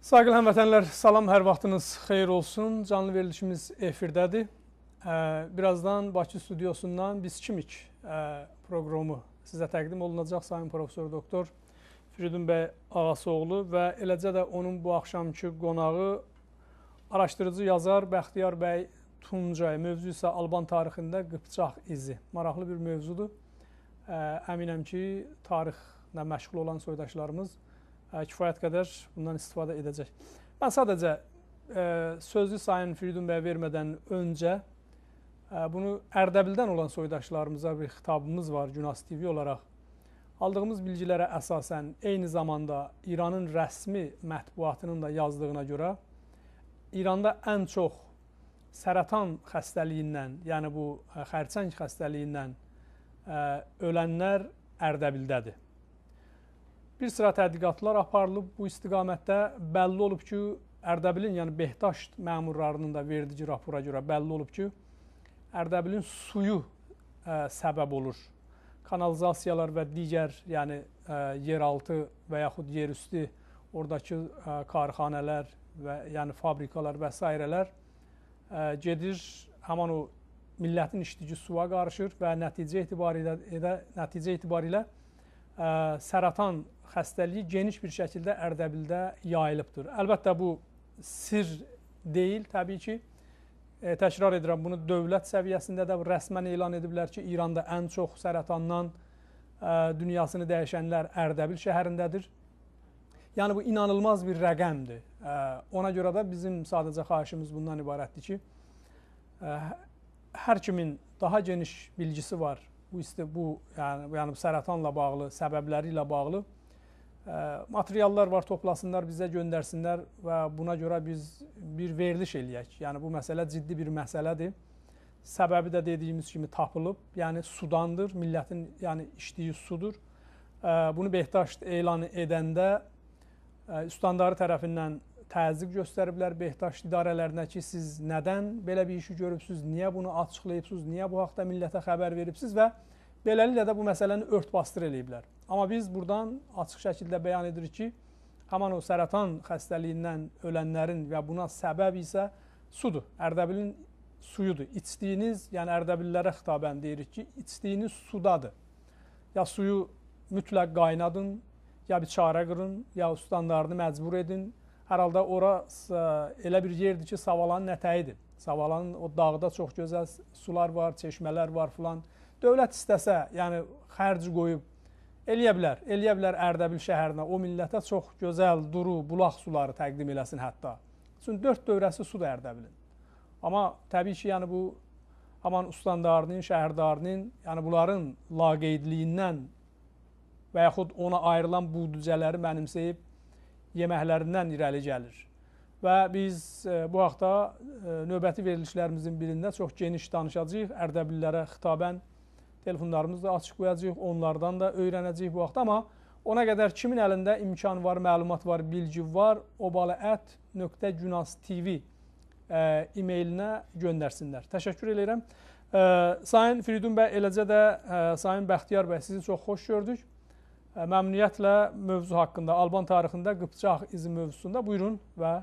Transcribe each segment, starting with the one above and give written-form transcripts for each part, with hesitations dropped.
Sayğılı həmvətənlər, salam, hər vaxtınız xeyir olsun. Canlı verilişimiz efirdədir. Birazdan Bakı stüdyosundan Biz Kimik proqramı sizə təqdim olunacaq. Sayın Profesor Doktor Firidun bəy Ağasoğlu və eləcə də onun bu axşamki qonağı araşdırıcı yazar Bəxtiyar bəy Tuncay. Mövzu isə Alban tarixində Qıpçaq izi. Maraqlı bir mövzudur. Əminəm ki, tarixlə məşğul olan soydaşlarımız kifayət qədər bundan istifadə edəcək. Mən sadəcə sözü Sayın Firidun bəyə vermədən öncə bunu Ərdəbildən olan soydaşlarımıza bir xitabımız var Günas TV olaraq. Aldığımız bilgilərə əsasən eyni zamanda İranın rəsmi mətbuatının da yazdığına görə İranda ən çox səratan xəstəliyindən, yəni bu xərçəng xəstəliyindən ölənlər Ərdəbildədir. Bir sıra tədqiqatlar aparılıb bu istiqamətdə. Bəlli olub ki, Ərdəbilin, yəni Behdaşt məmurlarının da verdiyi rapora görə bəlli olub ki, Ərdəbilin suyu səbəb olur. Kanalizasiyalar və digər, yəni yeraltı və yaxud yerüstü oradakı karxanələr və yəni fabrikalar və s. Gedir, həman o millətin içdiyi suya qarışır və nəticə etibarilə səratan xəstəliyi geniş bir şəkildə Ərdəbildə yayılıbdır. Əlbəttə, bu sir deyil, təbii ki. Təkrar edirəm, bunu dövlət səviyyəsində də rəsmən elan ediblər ki, İranda ən çox sərətandan dünyasını dəyişənlər Ərdəbil şəhərindədir. Yəni, bu inanılmaz bir rəqəmdir. Ona görə də bizim sadəcə xahişimiz bundan ibarətdir ki, hər kimin daha geniş bilgisi var, yəni sərətanla bağlı, səbəbləri ilə bağlı materiallar var, toplasınlar, bizə göndərsinlər və buna görə biz bir veriliş eləyək. Yəni, bu məsələ ciddi bir məsələdir. Səbəbi də dediyimiz kimi tapılıb, yəni sudandır, millətin içdiyi sudur. Bunu Behdaşt elan edəndə üstadları tərəfindən təzyiq göstəriblər Behdaşt idarələrinə ki, siz nədən belə bir işi görübsünüz, niyə bunu açıqlayıbsınız, niyə bu haqda millətə xəbər veribsiniz və beləliklə də bu məsələni ört-bastır eləyiblər. Amma biz buradan açıq şəkildə bəyan edirik ki, həman o sərətan xəstəliyindən ölənlərin və buna səbəb isə sudur. Ərdəbilin suyudur. İçdiyiniz, yəni Ərdəbillərə xitabən deyirik ki, içdiyiniz sudadır. Ya suyu mütləq qaynadın, ya bir çarə qırın, ya standartını məcbur edin. Hər halda orası elə bir yerdir ki, Savalanın ətəyidir. Savalanın o dağda çox gözəl sular var, çeşmələr var filan. Dövlət istəsə, yəni xərc qoyub eləyə bilər Ərdəbil şəhərinə, o millətə çox gözəl, duru, bulaq suları təqdim eləsin hətta. Çünki 4 dövrəsi sudur Ərdəbilin. Amma təbii ki, yəni bu, haman ustandarının, şəhərdarının, yəni bunların laqeydliyindən və yaxud ona ayrılan budcələri mənimsəyib yeməklərindən irəli gəlir. Və biz bu haqda növbəti verilişlərimizin birində çox geniş danışacağıq. Ərdəbillərə xitabən telefonlarımızı da açıq qoyacağıq, onlardan da öyrənəcəyik bu vaxt. Amma ona qədər kimin əlində imkan var, məlumat var, bilgi var, obalı@gunastv e-mailinə göndərsinlər. Təşəkkür edirəm. Sayın Firidun bəy, eləcə də Sayın Bəxtiyar bəy, sizi çox xoş gördük. Məmnuniyyətlə mövzu haqqında, Alban tarixində Qıpçaq izi mövzusunda buyurun və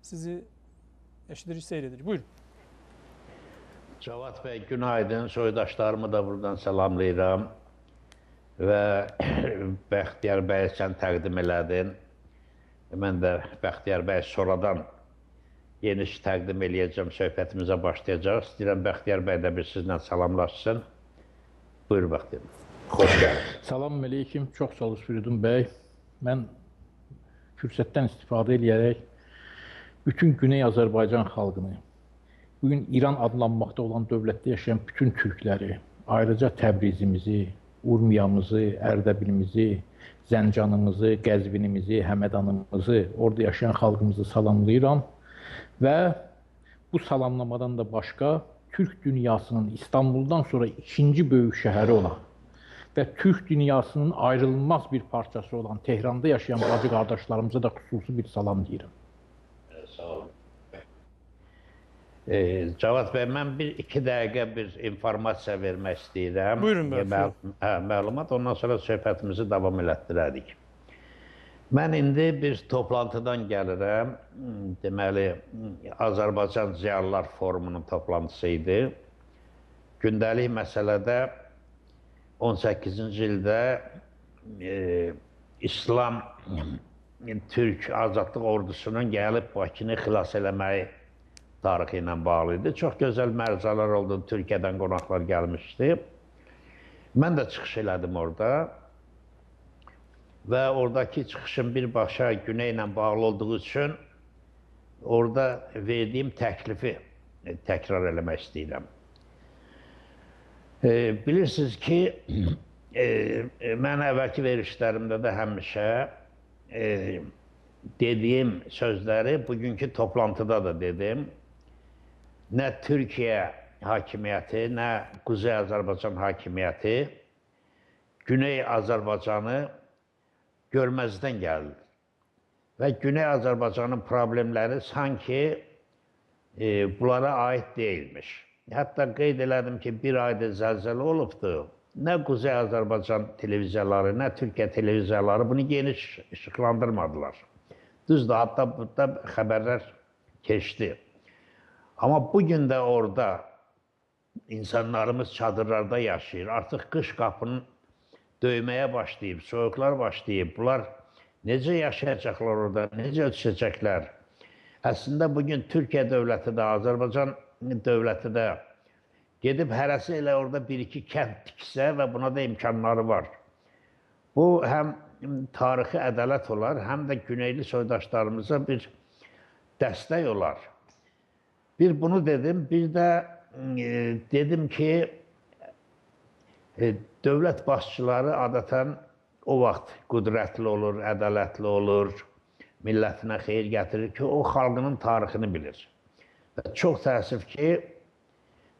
sizi eşidirik, seyr edirik. Buyurun. Cavad bəy, günaydın. Soydaşlarımı da buradan salamlayıram və Bəxtiyar bəy sən təqdim elədin. Mən də Bəxtiyar bəy sonradan yeniş təqdim eləyəcəm, söhbətimizə başlayacaq. İstəyirəm Bəxtiyar bəy də bir sizlə salamlaşsın. Buyur Bəxtiyar. Xoş gəldin. Salam əleykum, çox sağ olun Firidun bəy. Mən fürsətdən istifadə edərək bütün Güney Azərbaycan xalqını, bugün İran adlanmaqda olan dövlətdə yaşayan bütün türkləri, ayrıca Təbrizimizi, Urmiyamızı, Ərdəbilimizi, Zəncanımızı, Qəzvinimizi, Həmədanımızı, orada yaşayan xalqımızı salamlayıram və bu salamlamadan da başqa Türk dünyasının İstanbuldan sonra ikinci böyük şəhəri olan və Türk dünyasının ayrılmaz bir parçası olan Tehranda yaşayan bacı qardaşlarımıza da xüsusi bir salam deyirəm. Sağ olun. Cavad bəy, mən iki dəqiqə bir informasiya vermək istəyirəm. Buyurun bəy. Məlumat, ondan sonra söhbətimizi davam elətdirərik. Mən indi bir toplantıdan gəlirəm. Deməli, Azərbaycan Ziyalılar Forumunun toplantısı idi. Gündəlik məsələdə 18-ci ildə İslam Türk Azadlıq Ordusunun gəlib Bakını xilas eləməyi tarixi ilə bağlı idi. Çox gözəl məruzələr oldu, Türkiyədən qonaqlar gəlmişdi. Mən də çıxış elədim orada. Və oradakı çıxışım birbaşa Güney ilə bağlı olduğu üçün orada verdiyim təklifi təkrar eləmək istəyirəm. Bilirsiniz ki, mən əvvəlki verilişlərimdə də həmişə dediyim sözləri bugünkü toplantıda da dedim. Nə Türkiyə hakimiyyəti, nə Quzey Azərbaycan hakimiyyəti Güney Azərbaycanı görməzdən gəlir. Və Güney Azərbaycanın problemləri sanki bunlara aid deyilmiş. Hətta qeyd elədim ki, bir ayda zəlzələ olubdu. Nə Quzey Azərbaycan televiziyaları, nə Türkiyə televiziyaları bunu geniş işıqlandırmadılar. Düzdür, hatta burada xəbərlər keçdi. Amma bugün də orada insanlarımız çadırlarda yaşayır. Artıq qış qapının döyməyə başlayıb, soyuqlar başlayıb. Bunlar necə yaşayacaqlar orada, necə ötüşəcəklər? Əslində bugün Türkiyə dövləti də, Azərbaycan dövləti də gedib hərəsi elə orada bir-iki kənd tiksə və buna da imkanları var. Bu həm tarixi ədalət olar, həm də güneyli soydaşlarımıza bir dəstək olar. Bir bunu dedim, bir də dedim ki, dövlət başçıları adətən o vaxt qüdrətli olur, ədalətli olur, millətinə xeyir gətirir ki, o xalqının tarixini bilir. Və çox təəssüf ki,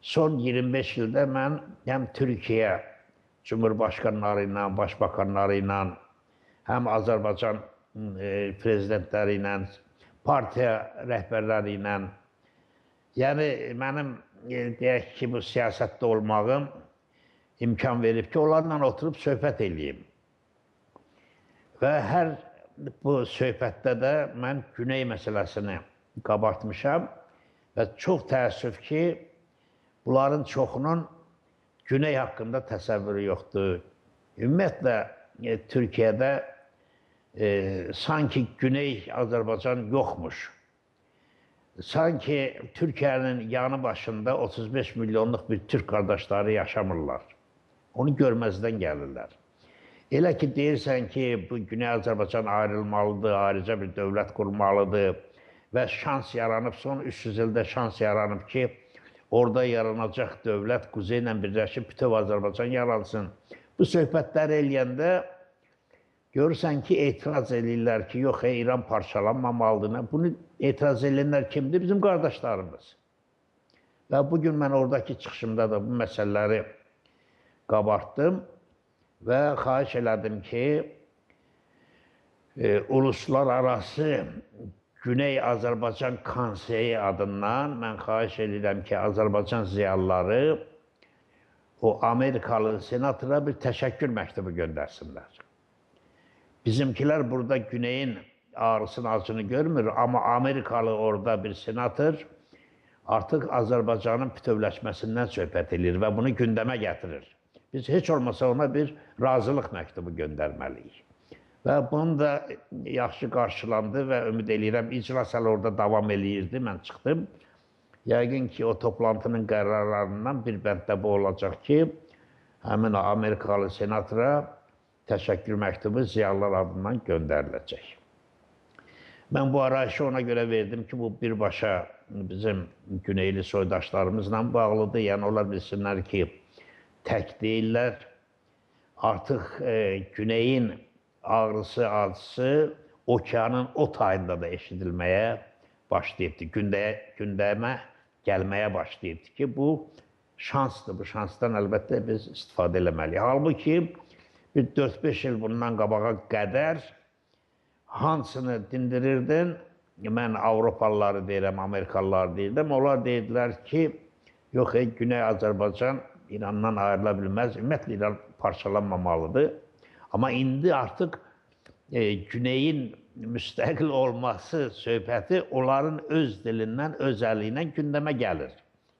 son 25 ildə mən həm Türkiyə Cumhurbaşqanları ilə, başbakanları ilə, həm Azərbaycan prezidentləri ilə, partiya rəhbərləri ilə, yəni mənim deyək ki, bu siyasətdə olmağım imkan verib ki, onlarla oturub söhbət edeyim. Və hər bu söhbətdə də mən Güney məsələsini qabartmışam və çox təəssüf ki, bunların çoxunun Güney haqqında təsəvvürü yoxdur. Ümumiyyətlə, Türkiyədə sanki Güney Azərbaycan yoxmuş. Sanki Türkiyənin yanı başında 35 milyonluq bir Türk qardaşları yaşamırlar. Onu görməzdən gəlirlər. Elə ki, deyirsən ki, bu Güney Azərbaycan ayrılmalıdır, ayrıca bir dövlət qurmalıdır və şans yaranıb, son 300 ildə şans yaranıb ki, orada yaranacaq dövlət Quzey ilə birləşib bütöv Azərbaycan yaransın. Bu söhbətləri eləyəndə görürsən ki, etiraz edirlər ki, yox, İran parçalanmamalıdır. Bunu etiraz edirlər kimdir? Bizim qardaşlarımız. Və bugün mən oradakı çıxışımda da bu məsələləri qabartdım və xahiş elədim ki, uluslararası Güney Azərbaycan Konseyi adından mən xahiş edirəm ki, Azərbaycan ziyalıları o Amerikalı senatora bir təşəkkür məktubu göndərsinlər. Bizimkilər burada Güneyin ağrısını, acını görmür, amma Amerikalı orada bir senator artıq Azərbaycanın bütövləşməsindən söhbət edir və bunu gündəmə gətirir. Biz heç olmasa ona bir razılıq məktubu göndərməliyik. Və bunu da yaxşı qarşılandı və ümid edirəm, iclas hələ orada davam eləyirdi, mən çıxdım. Yəqin ki, o toplantının qərarlarından bir bənddə bu olacaq ki, həmin Amerikalı senatora təşəkkür məktubu ziyalılar adından göndəriləcək. Mən bu arayışı ona görə verdim ki, bu birbaşa bizim güneyli soydaşlarımızla bağlıdır. Yəni, onlar bilsinlər ki, tək deyirlər. Artıq Güneyin ağrısı, acısı okeanın o tayında da eşidilməyə başlayıbdır. Gündəmə gəlməyə başlayıbdır ki, bu şansdır. Bu şansdan əlbəttə biz istifadə eləməliyik. Halbuki bir 4-5 il bundan qabağa qədər hansını dindirirdin? Mən Avropalıları deyirəm, Amerikalıları deyirdim. Onlar deyirdilər ki, yox, Güney Azərbaycan İrandan ayrıla bilməz, ümumiyyətlə İran parçalanmamalıdır. Amma indi artıq Güneyin müstəqil olması söhbəti onların öz dilindən, özəlliyindən gündəmə gəlir.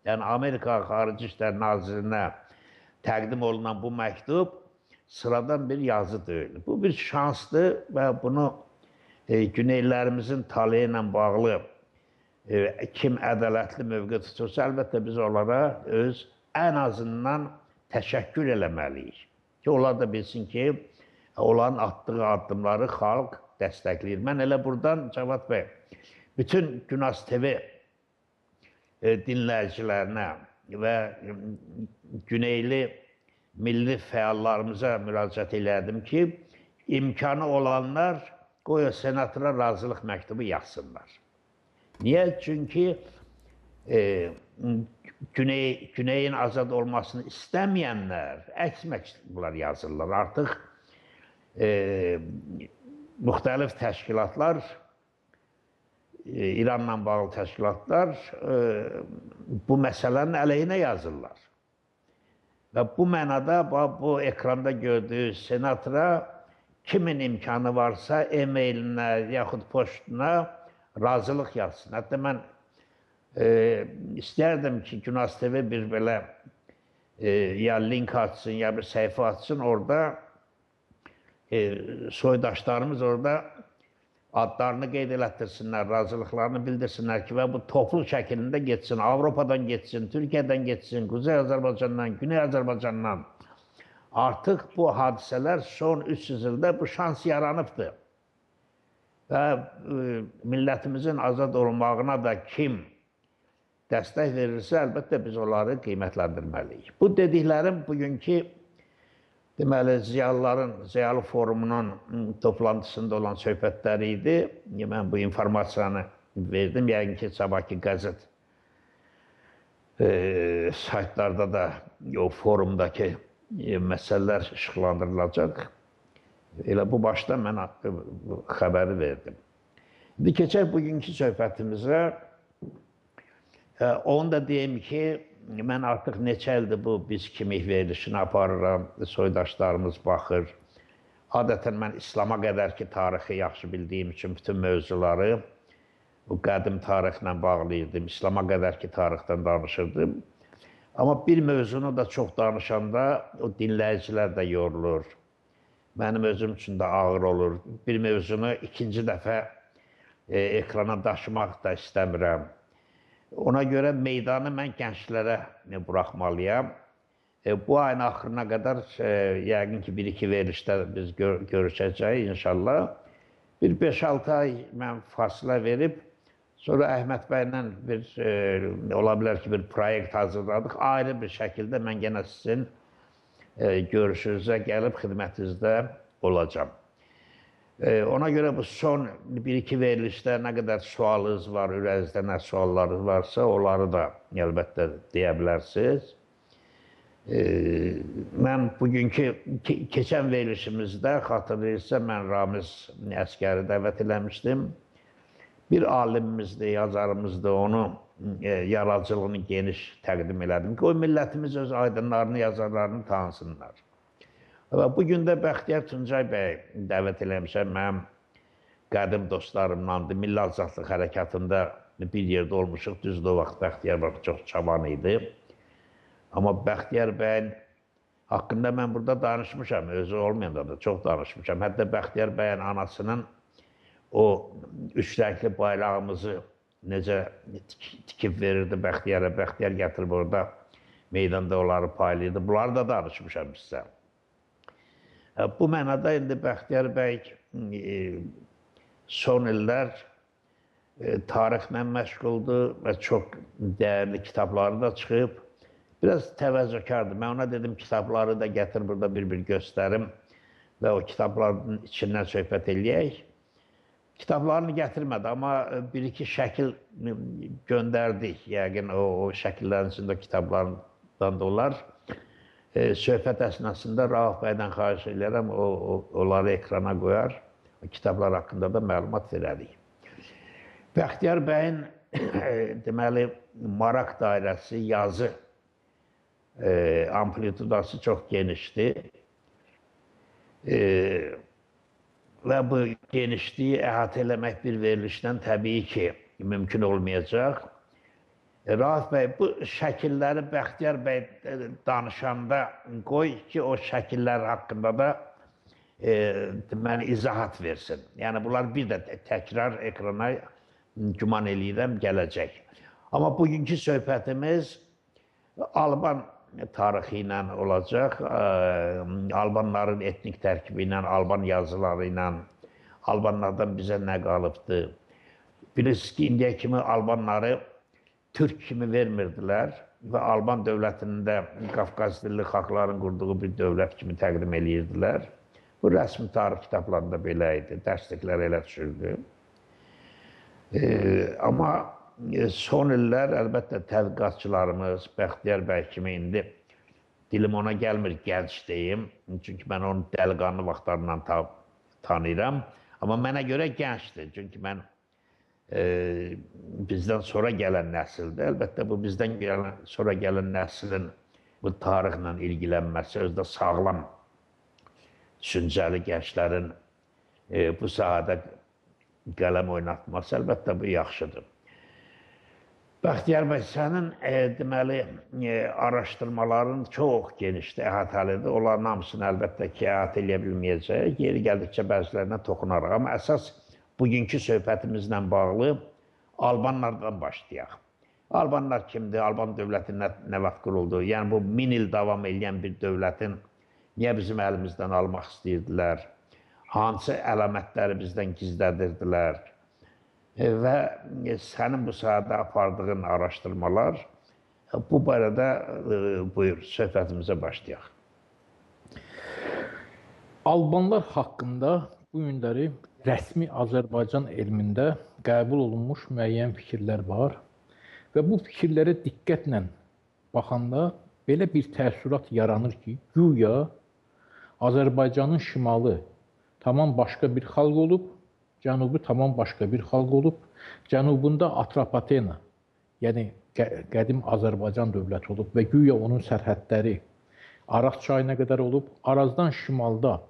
Yəni, Amerika Xarici İşlər Nazirinə təqdim olunan bu məktub sıradan bir yazı deyil. Bu bir şansdır və bunu Güneylərimizin taleyi ilə bağlı kim ədalətli mövqe tutursa, əlbəttə biz onlara ən azından təşəkkür eləməliyik. Ki, onlar da bilsin ki, onların atdığı addımları xalq dəstəkləyir. Mən elə buradan Cavad bəy, bütün Günas TV dinləyicilərinə və Güneyli milli fəallarımıza müraciət elədim ki, imkanı olanlar qoya senatora razılıq məktubu yazsınlar. Niyə? Çünki Güneyin azad olmasını istəməyənlər əks məktublar yazırlar. Artıq müxtəlif təşkilatlar, İranla bağlı təşkilatlar bu məsələnin əleyhinə yazırlar. Və bu mənada bu ekranda gördüyünüz senatora kimin imkanı varsa e-mailinə yaxud poçtuna razılıq yazsın. Hətta mən istərdim ki, Günas TV bir belə ya link açsın, ya bir səhifə açsın, orada soydaşlarımız orada adlarını qeyd elətdirsinlər, razılıqlarını bildirsinlər ki, və bu toplu şəklində getsin, Avropadan getsin, Türkiyədən getsin, Quzey Azərbaycandan, Güney Azərbaycandan. Artıq bu hadisələr son 300 ildə bu şans yaranıbdır. Və millətimizin azad olmağına da kim dəstək verirsə, əlbəttə biz onları qiymətləndirməliyik. Bu dediklərim bugünkü deməli, Ziyalı Forumunun toplantısında olan söhbətləri idi. Mən bu informasiyanı verdim. Yəqin ki, sabahki qəzet saytlarda da o forumdakı məsələlər işıqlandırılacaq. Elə bu başda mən xəbəri verdim. İndi keçək bugünkü söhbətimizə. Onu da deyim ki, mən artıq neçə ildir bu biz kimlik verilişini aparıram, soydaşlarımız baxır. Adətən mən İslama qədər ki, tarixi yaxşı bildiyim üçün bütün mövzuları bu qədim tarixlə bağlıydım. İslama qədər ki, tarixdən danışırdım. Amma bir mövzunu da çox danışanda o dinləyicilər də yorulur. Mənim özüm üçün də ağır olur. Bir mövzunu ikinci dəfə ekrana daşımaq da istəmirəm. Ona görə meydanı mən gənclərə buraxmalıyam. Bu ayın axırına qədər yəqin ki, bir-iki verilişdə biz görüşəcəyik inşallah. Bir 5-6 ay mən fasilə verib, sonra Əhməd bəylə ola bilər ki, bir proyekt hazırladıq. Ayrı bir şəkildə mən yenə sizin görüşünüzə gəlib xidmətinizdə olacam. Ona görə bu son bir-iki verilişdə nə qədər sualınız var, ürəyinizdə nə suallarınız varsa, onları da əlbəttə deyə bilərsiniz. Mən bugünkü keçən verilişimizdə xatırlayırsa, mən Ramiz Əsgəri dəvət eləmişdim. Bir alimimizdir, yazarımızdır, onun yaradıcılığını geniş təqdim elədim ki, o millətimiz öz aydınlarını, yazarlarını tanısınlar. Və bugün də Bəxtiyar Tuncay bəy dəvət eləmişəm, mənim qədim dostlarımdandır. Milli Azadlıq Hərəkatında bir yerdə olmuşuq, düzdür o vaxt Bəxtiyar bəy çox çaban idi. Amma Bəxtiyar bəyin haqqında mən burada danışmışam, özü olmayanda da çox danışmışam. Hətta Bəxtiyar bəyin anasının o üç rəngli bayrağımızı necə tikib verirdi Bəxtiyara, Bəxtiyar gətirib orada meydanda onları paylayırdı. Bunları da danışmışam sizə. Bu mənada indi Bəxtiyar bəy son illər tarixlə məşğuldur və çox dəyərli kitabları da çıxıb. Biraz təvəzzökardır. Mən ona dedim, kitabları da gətir, burada bir-bir göstərim və o kitabların içindən söhbət eləyək. Kitablarını gətirmədi, amma bir-iki şəkil göndərdik. Yəqin o şəkillərin içində kitablardan da olar. Söhbət əsnasında Rauf bəydən xahiş edirəm, onları ekrana qoyar, kitablar haqqında da məlumat verərik. Bəxtiyar bəyin deməli, maraq dairəsi, yazı amplitudası çox genişdir. və bu genişliyi əhatə eləmək bir verilişdən təbii ki, mümkün olmayacaq. Rauf bəy, bu şəkilləri Bəxtiyar bəy danışanda qoy ki, o şəkillər haqqında da deməli, izahat versin. Yəni, bunlar bir də təkrar ekrana güman eləyirəm gələcək. Amma bugünkü söhbətimiz Alban tarixi ilə olacaq. Albanların etnik tərkibi ilə, Alban yazıları ilə, Albanlardan bizə nə qalıbdır? Bilirsiniz ki, indiyə kimi Albanları Türk kimi vermirdilər və Alban dövlətini də Qafqaz dilli xalqların qurduğu bir dövlət kimi təqdim edirdilər. Bu rəsmi tarix kitablarında belə idi, dərsliklər elə düşürdü. Amma son illər əlbəttə tədqiqatçılarımız, Bəxtiyar bəy kimi indi dilim ona gəlmir, gənc deyim. Çünki mən onu dəliqanlı vaxtlarından tanıyıram. Amma mənə görə gəncdir. Çünki mən bizdən sonra gələn nəsildir. Əlbəttə, bu bizdən sonra gələn nəslin bu tarixlə ilgilənməsi, özdə sağlam düşüncəli gənclərin bu sahədə qələm oynatması, əlbəttə, bu yaxşıdır. Bəxtiyar bəy, sənin deməli, araşdırmaların çox genişdir, əhatəlidir. Onların hamısını əlbəttə ki, əhatə eləyə bilməyəcək. Yeri gəldikcə bəzilərinə toxunaraq. Amma əsas bugünkü söhbətimizlə bağlı Albanlardan başlayaq. Albanlar kimdir? Alban dövləti nə vaxt quruldu? Yəni, bu 1000 il davam edən bir dövlətin niyə bizim əlimizdən almaq istəyirdilər? Hansı əlamətləri bizdən gizlədirdilər? Və sənin bu sahədə apardığın araşdırmalar, bu barədə buyur, söhbətimizə başlayaq. Albanlar haqqında bu günləri rəsmi Azərbaycan elmində qəbul olunmuş müəyyən fikirlər var və bu fikirlərə diqqətlə baxanda belə bir təəssürat yaranır ki, güya Azərbaycanın şimalı tamam başqa bir xalq olub, cənubu tamam başqa bir xalq olub, cənubunda Atropatena, yəni qədim Azərbaycan dövləti olub və güya onun sərhədləri Araz çayına qədər olub, Arazdan şimalda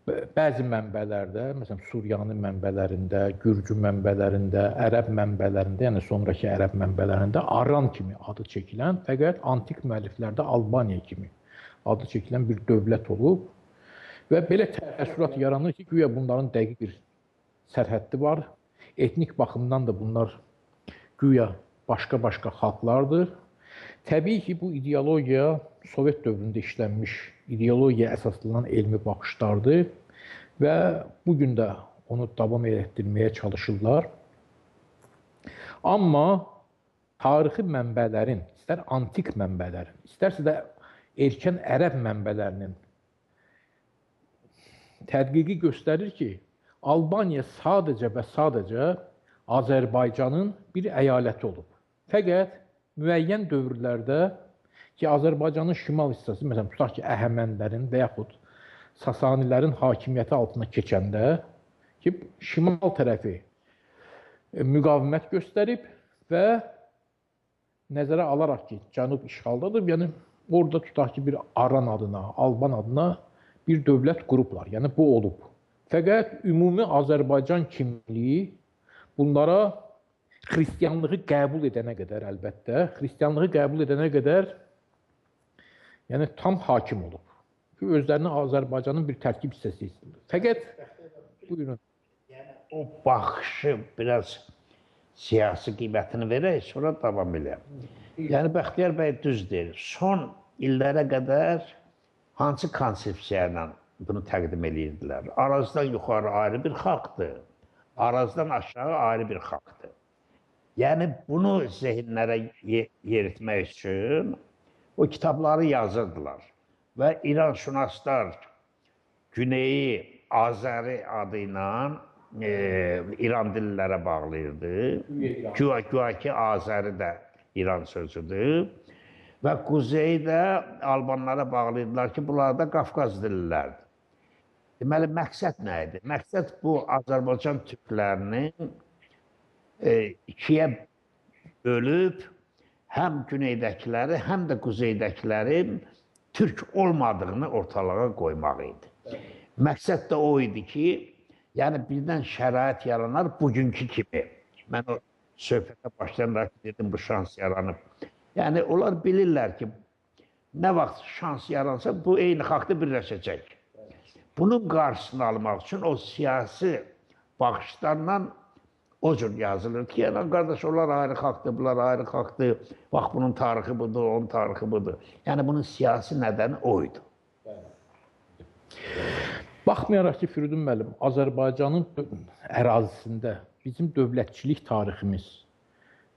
bəzi mənbələrdə, məsələn, Suriyanın mənbələrində, Gürcü mənbələrində, Ərəb mənbələrində, yəni sonraki Ərəb mənbələrində Aran kimi adı çəkilən, fəqət antik müəlliflərdə Albaniya kimi adı çəkilən bir dövlət olub və belə təəssürat yaranır ki, güya bunların dəqiq bir sərhəddi var. Etnik baxımdan da bunlar güya başqa-başqa xalqlardır. Təbii ki, bu ideologiya Sovet dövründə işlənmiş ideologiya əsaslanan elmi baxışlardır və bugün də onu davam etdirməyə çalışırlar. Amma tarixi mənbələrin, istər antik mənbələrin, istərsə də erkən ərəb mənbələrinin tədqiqi göstərir ki, Albaniya sadəcə və sadəcə Azərbaycanın bir əyaləti olub. Fəqət müəyyən dövrlərdə ki, Azərbaycanın şimal hissəsi, məsələn, tutaq ki, Əhəmənilərin və yaxud Sasanilərin hakimiyyəti altına keçəndə ki, şimal tərəfi müqavimət göstərib və nəzərə alaraq ki, cənub işğaldadır, yəni orada tutaq ki, bir Aran adına, Alban adına bir dövlət qurublar, yəni bu olub. Fəqət ümumi Azərbaycan kimliyi bunlara xristianlığı qəbul edənə qədər əlbəttə, xristianlığı qəbul edənə qədər yəni tam hakim olub. Ki, özlərini Azərbaycanın bir tərkib hissəsi istəyir. Fəqət, buyurun. Yəni, o baxışı biraz siyasi qiymətini verək, sonra davam edək. Yəni, Bəxtiyar bəy düz deyir. Son illərə qədər hansı konsepsiya ilə bunu təqdim edirdilər? Arazdan yuxarı ayrı bir xalqdır, Arazdan aşağı ayrı bir xalqdır. Yəni, bunu zehinlərə yeritmək üçün o kitabları yazırdılar və İranşünaslar Güneyi Azəri adı ilə İran dillərə bağlayırdı. Güya ki, Azəri də İran sözüdür və Quzeyi də Albanlara bağlayırdılar ki, bunlar da Qafqaz dillərdir. Deməli, məqsəd nə idi? Məqsəd bu Azərbaycan türklərinin ikiyə bölüb həm güneydəkiləri, həm də quzeydəkilərin türk olmadığını ortalığa qoymaq idi. Məqsəd də o idi ki, yəni birdən şərait yaranar bugünkü kimi. Mən o söhbətə başlayaraq dedim, bu şans yaranıb. Yəni, onlar bilirlər ki, nə vaxt şans yaransa, bu eyni xalqda birləşəcək. Bunun qarşısını almaq üçün o siyasi baxışlarla o cür yazılır ki, yəni, qardaş, onlar ayrı xalqdır, bunlar ayrı xalqdır, bax, bunun tarixi budur, onun tarixi budur. Yəni, bunun siyasi nədəni oydu. Baxmayaraq ki, Firidun müəllim, Azərbaycanın ərazisində bizim dövlətçilik tariximiz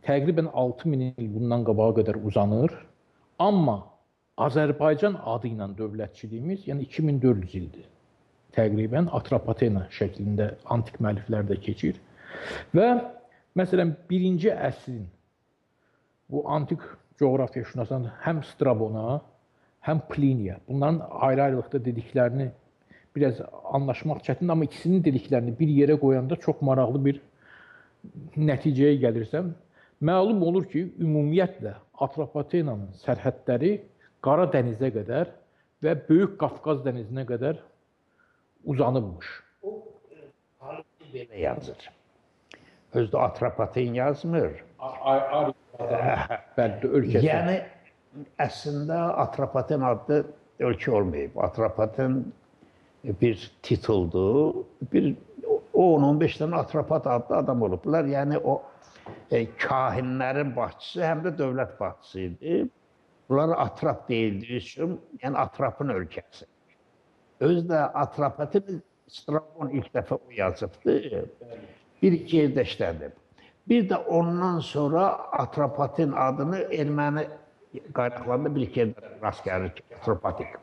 təqribən 6000 il bundan qabağa qədər uzanır. Amma Azərbaycan adı ilə dövlətçiliyimiz, yəni 2400 ildir. Təqribən Atropatena şəklində antik müəlliflərdə keçir. Və məsələn, 1-ci əsrin bu antik coğrafiyaşünasdan həm Strabona, həm Pliniya, bunların ayrı-ayrılıqda dediklərini biraz anlaşmaq çətindir, amma ikisinin dediklərini bir yerə qoyanda çox maraqlı bir nəticəyə gəlirsəm, məlum olur ki, ümumiyyətlə Atropatenanın sərhədləri Qara dənizə qədər və Böyük Qafqaz dənizinə qədər uzanıbmış. O, belə yazır. Özdə Atropaten yazmır. Ölkəsi. Yəni, əslində Atropaten adlı ölkə olmayıb. Atropaten bir tituldur. Bir 10-15 dənə Atropat adlı adam olublar. Yəni, o kahinlərin başçısı, həm də dövlət başçısı idi. Bunlara Atrap deyildiyi üçün, yəni Atrapın ölkəsi. Özü də Atropaten Strabon ilk dəfə o yazıbdı. Bir-iki yerdə işlədib. Bir də ondan sonra Atropaten adını erməni qaynaqlarında bir-iki yerdə rast gəlir ki, Atropatik.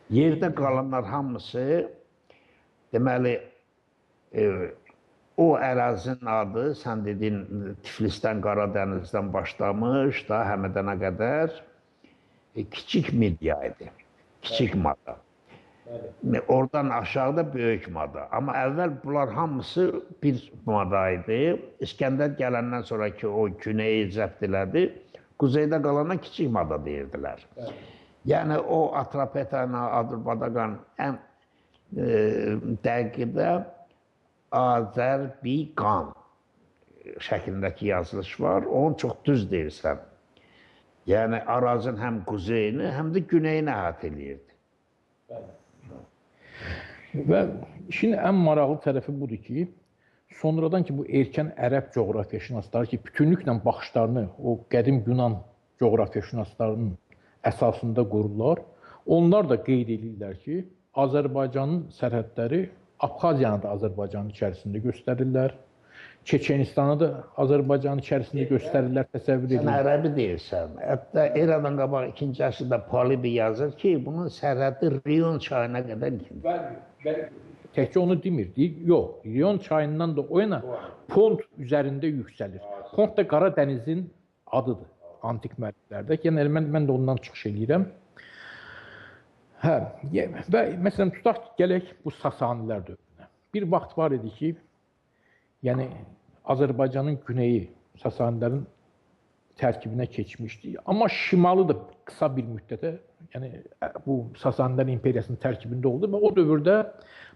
Yerdə qalanlar hamısı, deməli, o ərazinin adı, sən dediyin Tiflisdən, Qaradənizdən başlamış da Həmədana qədər Kiçik Midya idi, Kiçik Mada. Oradan aşağıda Böyük Mada. Amma əvvəl bunlar hamısı bir Mada idi. İskəndər gələndən sonraki o güneyi zəbt elədi. Quzeydə qalana Kiçik Mada deyirdilər. Yəni, o Atropatena, Adurpadagan ən dəqiqdə Azərbiqan şəklindəki yazılış var. Onu çox düz deyirsən. Yəni, Arazın həm quzeyini, həm də güneyini əhatə eləyirdi. Və işin ən maraqlı tərəfi budur ki, sonradan ki, bu erkən ərəb coğrafiyaşünasları ki, bütünlüklə baxışlarını o qədim Yunan coğrafiyaşünaslarının əsasında qururlar. Onlar da qeyd edirlər ki, Azərbaycanın sərhədləri Abxaziyanı da Azərbaycanın içərisində göstərirlər. Çeçenistanı da Azərbaycanın içərisində göstərirlər, təsəvvür edirlər. Sən ərəbi deyirsən. Hətta eradan qabaq 2-ci əsrdə Polibi yazır ki, bunun sərhədi Rion çayına qədər gedir. Təkcə onu demir, yox. Rion çayından da o yana Pont üzərində yüksəlir. Pont da Qara dənizin adıdır antik müəlliflərdə. Yəni, mən də ondan çıxış edirəm. Hə, və məsələn, tutaq ki, gələk bu Sasanilər dövrünə. Bir vaxt var idi ki, yəni Azərbaycanın güneyi Sasanilərin tərkibinə keçmişdi. Amma şimalı da qısa bir müddətə, yəni bu Sasanilər imperiyasının tərkibində oldu və o dövrdə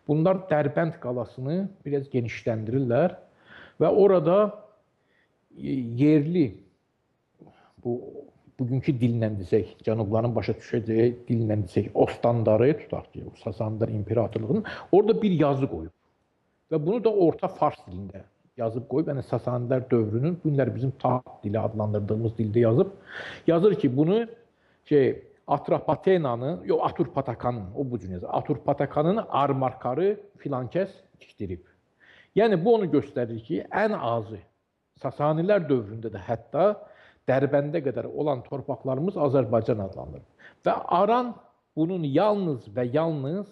bunlar Dərbənd qalasını biraz genişləndirirlər və orada yerli bugünkü dillə desək, cənubların başa düşəcəyi dillə desək, Ostandarı tutaq ki, Sasanilər imperatorluğunun orada bir yazı qoyub. Və bunu da orta Fars dilində yazıb qoyub, yəni Sasanilər dövrünün, bu günlər bizim Taht dili adlandırdığımız dildə yazıb. Yazır ki, bunu Atropatenanı, yox, Aturpatakanın, o bu cür yazır, Aturpatakanın armarkarı filankəs tikdirib. Yəni, bu onu göstərir ki, ən azı Sasanilər dövründə də hətta Dərbəndə qədər olan torpaqlarımız Azərbaycan adlanır. Və Aran bunun yalnız və yalnız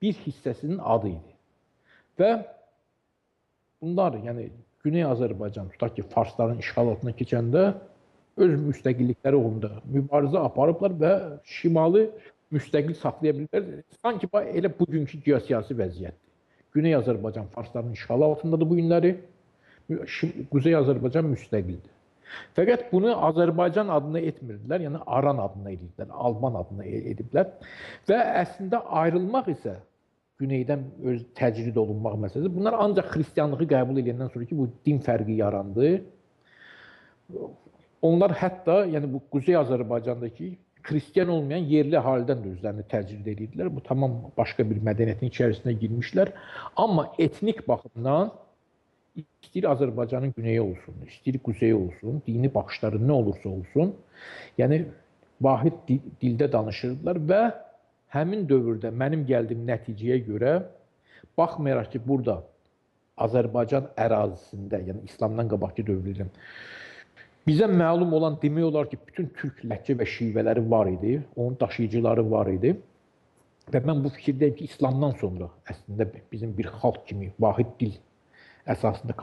bir hissəsinin adı idi. Və bunlar, yəni Güney Azərbaycan, tutaq ki, Farsların işğal altına keçəndə öz müstəqillikləri uğrunda mübarizə aparıblar və şimalı müstəqil saxlaya bilirlər. Sanki elə bugünkü geosiyasi vəziyyətdir. Güney Azərbaycan Farsların işğalı altındadır bu günləri, Quzey Azərbaycan müstəqildir. Fəqət bunu Azərbaycan adına etmirdilər, yəni Aran adına edirdilər, Alban adına ediblər. Və əslində ayrılmaq isə güneydən öz təcrid olunmaq məsələsi. Bunlar ancaq xristianlığı qəbul edəndən sonra ki, bu din fərqi yarandı. Onlar hətta, yəni bu Quzey Azərbaycandakı xristian olmayan yerli əhalidən də özlərini təcrid edirdilər. Bu tamam başqa bir mədəniyyətin içərisinə girmişlər. Amma etnik baxımdan istəyir Azərbaycanın güneyi olsun, istəyir quzeyi olsun, dini baxışları nə olursa olsun, yəni vahid dildə danışırdılar və həmin dövrdə mənim gəldiyim nəticəyə görə, baxmayaraq ki, burada Azərbaycan ərazisində, yəni İslamdan qabaqki dövrdə bizə məlum olan demək olar ki, bütün türk ləhcə və şivələri var idi, onun daşıyıcıları var idi və mən bu fikirdəyim ki, İslamdan sonra əslində bizim bir xalq kimi vahid dil əsasında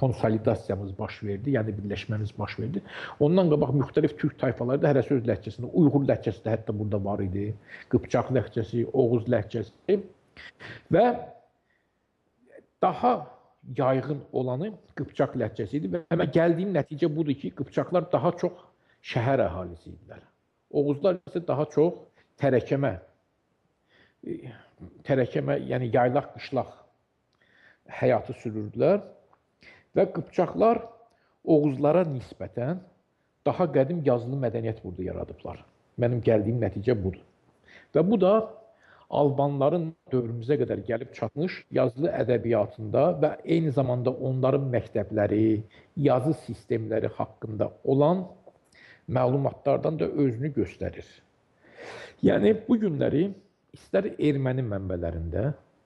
konsolidasiyamız baş verdi, yəni birləşməmiz baş verdi. Ondan qabaq müxtəlif türk tayfaları da hərəsi öz ləhcəsində, Uyğur ləhcəsi də hətta burada var idi, Qıpçaq ləhcəsi, Oğuz ləhcəsi və daha yaygın olanı Qıpçaq ləhcəsi idi və həmən gəldiyim nəticə budur ki, Qıpçaqlar daha çox şəhər əhalisi idilər. Oğuzlar isə daha çox tərəkəmə, yəni yaylaq, qışlaq həyatı sürürdülər və Qıpçaqlar Oğuzlara nisbətən daha qədim yazılı mədəniyyət burada yaradıblar. Mənim gəldiyim nəticə budur. Və bu da Albanların dövrümüzə qədər gəlib çatmış yazılı ədəbiyyatında və eyni zamanda onların məktəbləri, yazı sistemləri haqqında olan məlumatlardan da özünü göstərir. Yəni, bu günləri istər erməni mənbələrində,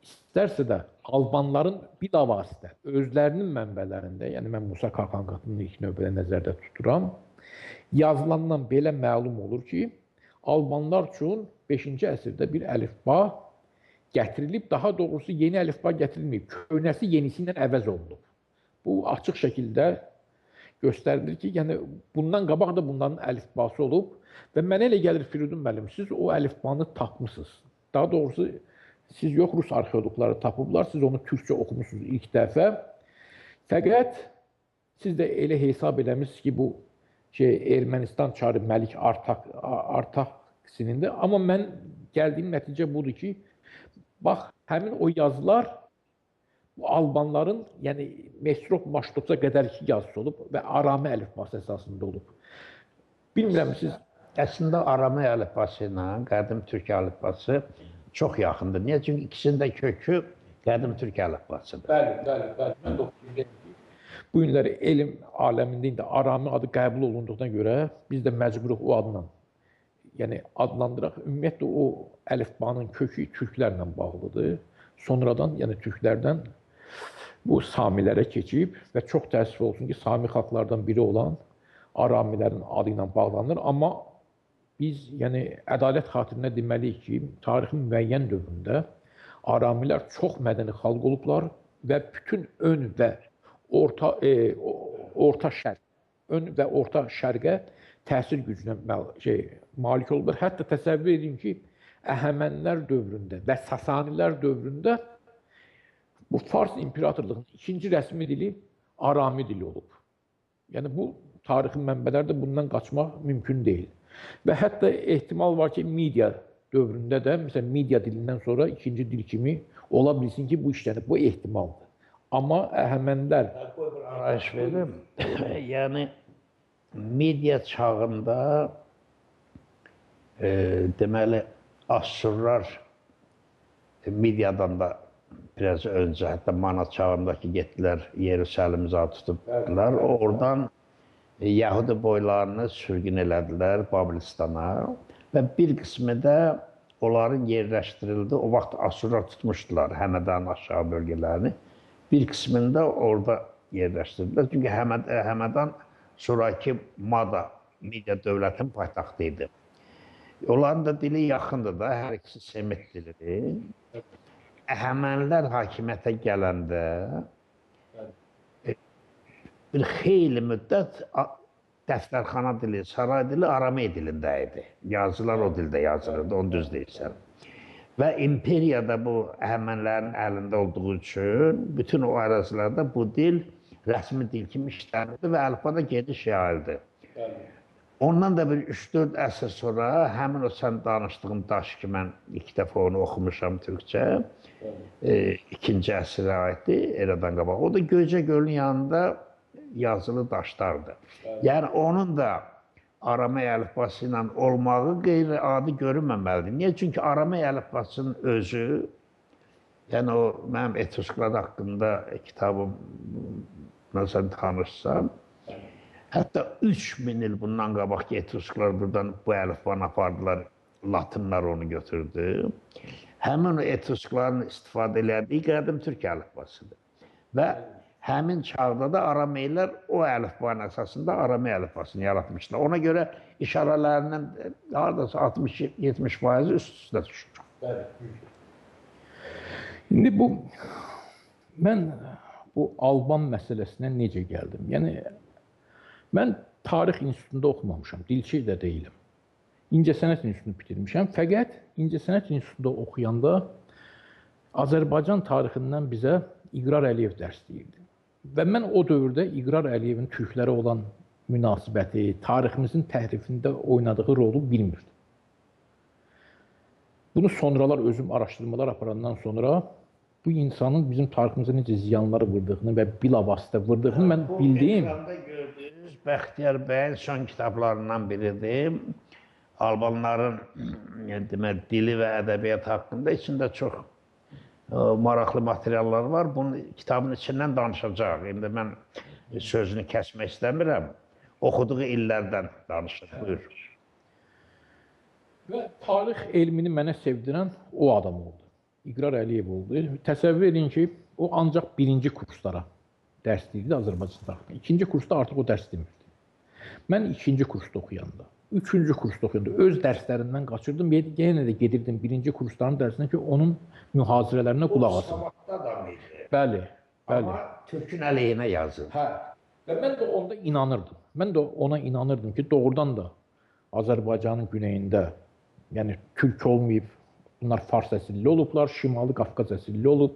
istərsə də Albanların bilavasitə özlərinin mənbələrində, yəni mən Musa Kakanqatını ilk növbədə nəzərdə tuturam, yazılandan belə məlum olur ki, Albanlar üçün 5-ci əsrdə bir əlifba gətirilib, daha doğrusu yeni əlifba gətirilməyib, köhnəsi yenisi ilə əvəz olunub. Bu açıq şəkildə göstərilir ki, yəni bundan qabaq da bunların əlifbası olub və mənə elə gəlir Firidun müəllim, siz o əlifbanı tapmışsınız. Daha doğrusu siz yox, Rus arxeologları tapıblar, siz onu türkçə oxumusunuz ilk dəfə. Fəqət siz də elə hesab eləmişsiniz ki, bu Ermənistan çarı Məlik Artaxsinin də. Amma mən gəldiyim nəticə budur ki, bax, həmin o yazılar bu Albanların, yəni Mesrop Maştopsa qədərki yazısı olub və Arami əlifbası əsasında olub. Bilmirəm, siz... Əslində Arami əlifbası ilə qədim türk əlifbası çox yaxındır. Niyə? Çünki ikisinin də kökü qədim türk əlifbasıdır. Bəli. Mən də oxuyum. Bu günləri elm aləmində indi Arami adı qəbul olunduğuna görə biz də məcburuq o adla, yəni adlandıraq. Ümumiyyətlə o əlifbanın kökü türklərlə bağlıdır. Sonradan, yəni türklərdən bu Samilərə keçib və çox təəssüf olsun ki, Sami xalqlardan biri olan Aramilərin adı ilə bağlanır. Amma biz, yəni ədalət xatirinə deməliyik ki, tarixin müəyyən dövründə Aramilər çox mədəni xalq olublar və bütün ön və orta şərq, ön və orta şərqə təsir gücünə malik olublar. Hətta təsəvvür edin ki, Əhəmənilər dövründə və Sasanilər dövründə bu Fars imperatorluğunun ikinci rəsmi dili Arami dili olub. Yəni bu tarixi mənbələrdə bundan qaçmaq mümkün deyil. Və hətta ehtimal var ki, Midiya dövründə də, məsələn, Midiya dilindən sonra ikinci dil kimi ola bilsin ki, bu işlənib, bu ehtimaldır. Amma Əhəmənilər... Arayış verim. Yəni, Midiya çağında deməli, Assurlar Midiyadan da biraz öncə, hətta Manat çağındakı getdilər, Yerusəlimi zad tutublar. Oradan Yahudi boylarını sürgün elədilər Babilistana və bir qismi də onların yerləşdirildi. O vaxt Assurlar tutmuşdular Həmədan aşağı bölgələrini. Bir qismini də orada yerləşdirdilər. Çünki Həmədan sonraki Mada, Midiya dövlətinin paytaxtı idi. Onların da dili yaxındır da, hər ikisi Semit dilidir. Əhəmənilər hakimiyyətə gələndə bir xeyli müddət dəftərxana dili, saray dili Aramey dilində idi. Yazılar o dildə yazılırdı, onu düz deyirsən. Və imperiyada bu Əhəmənlərin əlində olduğu üçün bütün o ərazilərdə bu dil rəsmi dil kimi işlənirdi və əlifbada geniş yayıldı. Ondan da bir 3-4 əsr sonra həmin o sən danışdığın daş ki, mən ilk dəfə onu oxumuşam türkcə, ikinci əsrə aiddir, eradan qabaq. O da Göycə gölünün yanında yazılı daşlardır. Yəni onun da aramay əlifbası ilə olmağı qeyri-adi görünməməlidir. Niyə? Çünki aramay əlifbasının özü, yəni o mənim etusklar haqqında kitabımla sən tanışsan, hətta 3000 il bundan qabaqki etusklar buradan bu əlifbanı apardılar, Latinlər onu götürdü. Həmin o etuskların istifadə elədiyi qədim türk əlifbasıdır. Və həmin çağda da arameylər o əlifbanın əsasında aramey əlifbasını yaratmışlar. Ona görə işarələrinin haradasa 60-70% üst-üstə düşür. İndi mən bu Alban məsələsinə necə gəldim? Yəni, mən tarix institutunda oxumamışam, dilçi də deyiləm. İncəsənət institutunu bitirmişəm, fəqət İncəsənət institutunda oxuyanda Azərbaycan tarixindən bizə İqrar Əliyev dərs deyirdi. Və mən o dövrdə İqrar Əliyevin türklərə olan münasibəti, tariximizin təhrifində oynadığı rolu bilmirdim. Bunu sonralar özüm araşdırmalar aparandan sonra bu insanın bizim tariximizə necə ziyanları vurdığını və bilavasitə vurdığını mən bildiyim. Bəxtiyar bəyin son kitablarından biridir. Albanların dili və ədəbiyyat haqqında içində çox maraqlı materiallar var. Bunun kitabın içindən danışacaq. İndi mən sözünü kəsmək istəmirəm. Oxuduğu illərdən danışır. Buyur. Və tarix elmini mənə sevdirən o adam oldu. İqrar Əliyev oldu. Təsəvvür edin ki, o ancaq birinci kurslara dərs deyirdi Azərbaycan tarixində. İkinci kursda artıq o dərs demirdi. Mən ikinci kursda oxuyanda, üçüncü kursda oxuyanda öz dərslərindən qaçırdım. Yenə də gedirdim birinci kursların dərsinə ki, onun mühazirələrinə qulaq asım. Savadda adam idi. Bəli, bəli. Amma türkün əleyhinə yazır. Hə. Və mən də onda inanırdım. Mən də ona inanırdım ki, doğrudan da Azərbaycanın güneyində, yəni türk olmayıb, bunlar fars əsilli olublar, Şimali Qafqaz əsilli olub.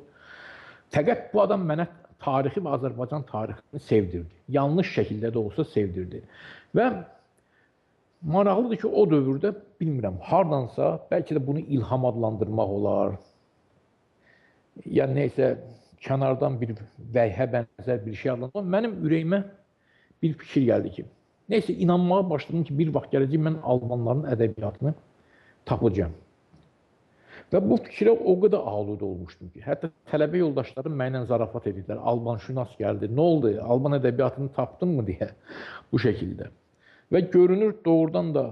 Fəqət bu adam mənə tarixi və Azərbaycan tarixini sevdirdi. Yanlış şəkildə də olsa sevdirdi. Və maraqlıdır ki, o dövrdə, bilmirəm, hardansa, bəlkə də bunu ilham adlandırmaq olar. Yəni, neysə, kənardan bir vəyhə bənzər bir şey adlandırmaq. Mənim ürəyimə bir fikir gəldi ki, neysə, inanmağa başladım ki, bir vaxt gələcək mən Almanların ədəbiyyatını tapacağım. Və bu fikrə o qədər aludə olmuşdum ki, hətta tələbə yoldaşlarım mənlə zarafat edirlər. Alban şünas gəldi, nə oldu? Alban ədəbiyyatını tapdın mı deyə bu şəkildə. Və görünür doğrudan da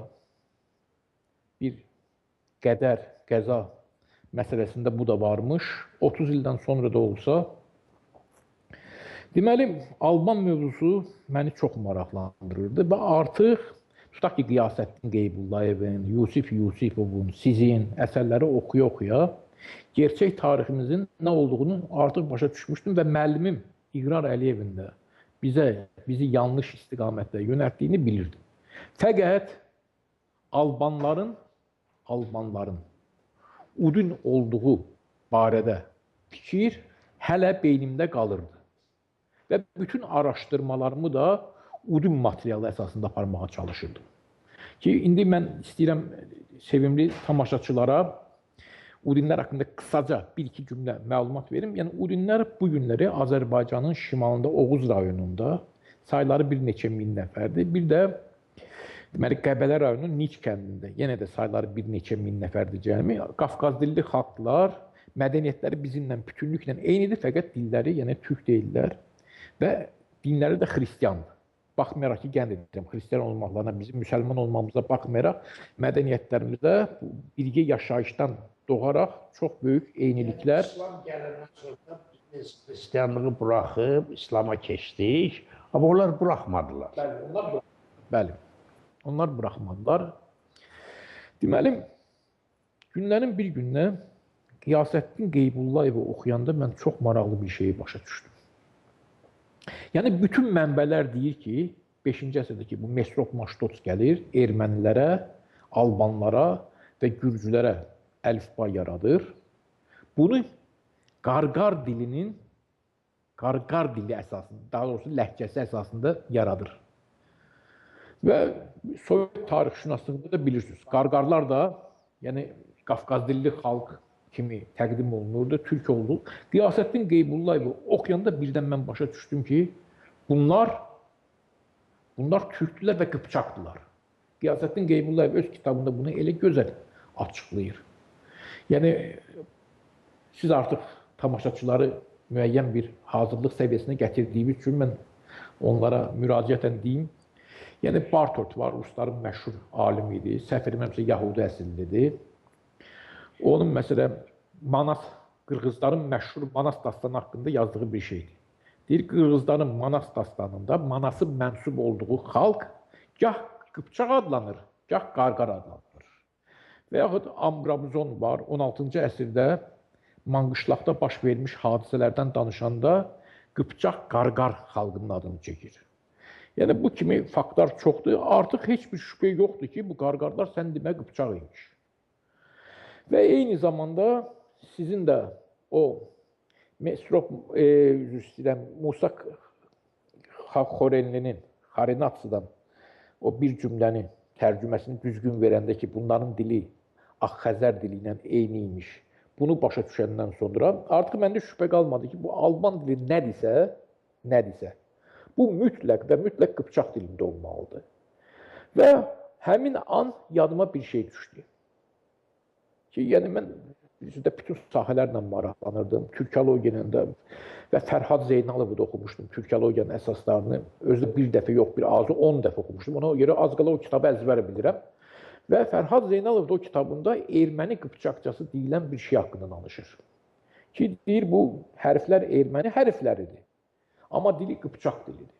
bir qədər, qəza məsələsində bu da varmış. 30 ildən sonra da olsa. Deməli, Alban mövzusu məni çox maraqlandırırdı və artıq tutaq ki, Qiyasəddin Qeybullayevin, Yusif Yusifovun, sizin əsərləri oxuya-oxuya gerçək tariximizin nə olduğunu artıq başa düşmüşdüm və müəllimim İqrar Əliyevin də bizi yanlış istiqamətdə yönəltdiyini bilirdim. Fəqət Albanların udun olduğu barədə fikir hələ beynimdə qalırdı. Və bütün araşdırmalarımı da udun materialı əsasında aparmağa çalışırdım. Ki, indi mən istəyirəm sevimli tamaşaçılara udinlər haqqında qısaca bir-iki cümlə məlumat verim. Yəni, udinlər bu günləri Azərbaycanın şimalında Oğuz rayonunda sayları bir neçə min nəfərdir. Bir də deməli, Qəbələ rayonunun Niç kəndində yenə də sayları bir neçə min nəfərdir cəmi. Qafqaz dilli xalqlar, mədəniyyətləri bizimlə bütünlüklə eynidir, fəqət dilləri yəni türk deyirlər və dinləri də xristiyandır. Baxmayaraq ki, qeyd edirəm, xristiyan olmaqlarına, bizim müsəlman olmamıza baxmayaraq, mədəniyyətlərimizdə birgə yaşayışdan doğaraq çox böyük eyniliklər. İslam gələndən sonra biz xristiyanlığı buraxıb, İslama keçdik, amma onlar buraxmadılar. Bəli, onlar buraxmadılar. Deməli, günlərin bir gününə Qiyasəddin Qeybullayevi oxuyanda mən çox maraqlı bir şeyi başa düşdüm. Yəni, bütün mənbələr deyir ki, 5-ci əsrdəki bu Mesrop Maştots gəlir, ermənilərə, albanlara və gürcülərə əlifba yaradır. Bunu Qarqar dili əsasında, daha doğrusu ləhcəsi əsasında yaradır. Və Sovet tarixşünaslığında da bilirsiniz, Qarqarlar da, yəni Qafqaz dilli xalq kimi təqdim olunurdu, türk oldu. Qiyasəddin Qeybullayevi oxuyanda birdən mən başa düşdüm ki, bunlar türkdülər və qıpçaqdılar. Qiyasəddin Qeybullayev öz kitabında bunu elə gözəl açıqlayır. Yəni, siz artıq tamaşaçıları müəyyən bir hazırlıq səviyyəsinə gətirdiyiniz üçün mən onlara müraciətən deyim. Yəni, Bartot var, Rusların məşhur alimi idi, səhv etmirəmsə Yahudi əsillidir. Onun məsələn, Manas, Qırğızların məşhur Manas dastanı haqqında yazdığı bir şeydir. Deyir, Qırğızların Manas dastanında Manasın mənsub olduğu xalq gah Qıpçaq adlanır, gah Qarqar adlanır. Və yaxud Ambrabzon var, 16-cı əsrdə Manqışlaqda baş vermiş hadisələrdən danışanda Qıpçaq Qarqar xalqının adını çəkir. Yəni, bu kimi faktlar çoxdur. Artıq heç bir şübhə yoxdur ki, bu Qarqarlar sən demə Qıpçaq imiş. Və eyni zamanda sizin də o Musa Xorelinin Xarenatsıdan o bir cümləni tərcüməsini düzgün verəndə ki, bunların dili Ağxəzər dili ilə eyni imiş. Bunu başa düşəndən sonra artıq məndə şübhə qalmadı ki, bu Alban dili nədirsə, bu mütləq və mütləq Qıpçaq dilində olmalıdır. Və həmin an yadıma bir şey düşdü. Ki, yəni mən bütün sahələrlə maraqlanırdım. Türkologiyanın da və Fərhad Zeynalovu da oxumuşdum. Türkologiyanın əsaslarını özü bir dəfə yox, bir azı 10 dəfə oxumuşdum. Ona görə az qala o kitabı əzbər bilirəm. Və Fərhad Zeynalov da o kitabında erməni qıpçaqcası deyilən bir şey haqqında danışır. Ki, deyir, bu hərflər erməni hərfləridir. Amma dili qıpçaq dilidir.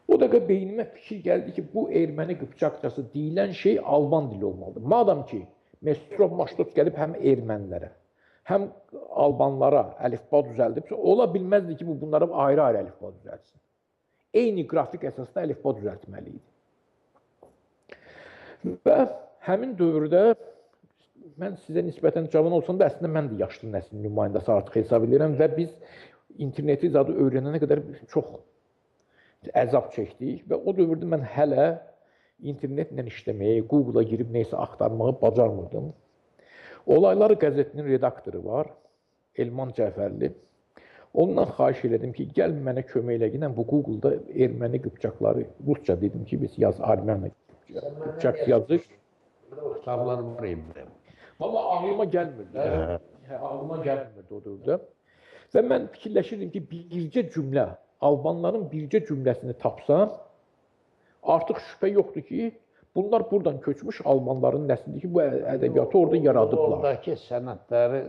O dəqiqə beynimə fikir gəldi ki, bu erməni qıpçaqcası deyilən şey Alban dili olmalıdır. Madam ki, Mestrov Maştot gəlib həm ermənilərə, həm Albanlara əlifba düzəldibsə, ola bilməzdi ki, bunlara ayrı-ayrı əlifba düzəlsin. Eyni qrafik əsasında əlifba düzəltməli idi. Və həmin dövrdə mən sizə nisbətən cavan olsam da əslində mən də yaşlı nəslin nümayəndəsi artıq hesab edirəm və biz interneti zadı öyrənənə qədər çox əzab çəkdik və o dövrdə mən hələ internetlə işləməyi, Google-a girib neysə axtarmağı bacarmırdım. Olaylar qəzetinin redaktoru var, Elman Cəfərli. Ondan xahiş elədim ki, gəl mənə kömək elə, bu Google-da erməni qıpçaqları, Rusça dedim ki, biz yaz Armeniya qıpçaq yazır. Kitablar var idi. Valla ağlıma gəlmirdi. Ağlıma gəlmirdi o dövrdə. Və mən fikirləşirdim ki, bircə cümlə, Albanların bircə cümləsini tapsam, artıq şübhə yoxdur ki, bunlar buradan köçmüş Almanların nəslidir ki, bu ədəbiyyatı orada yaradıblar. Oradakı sənədləri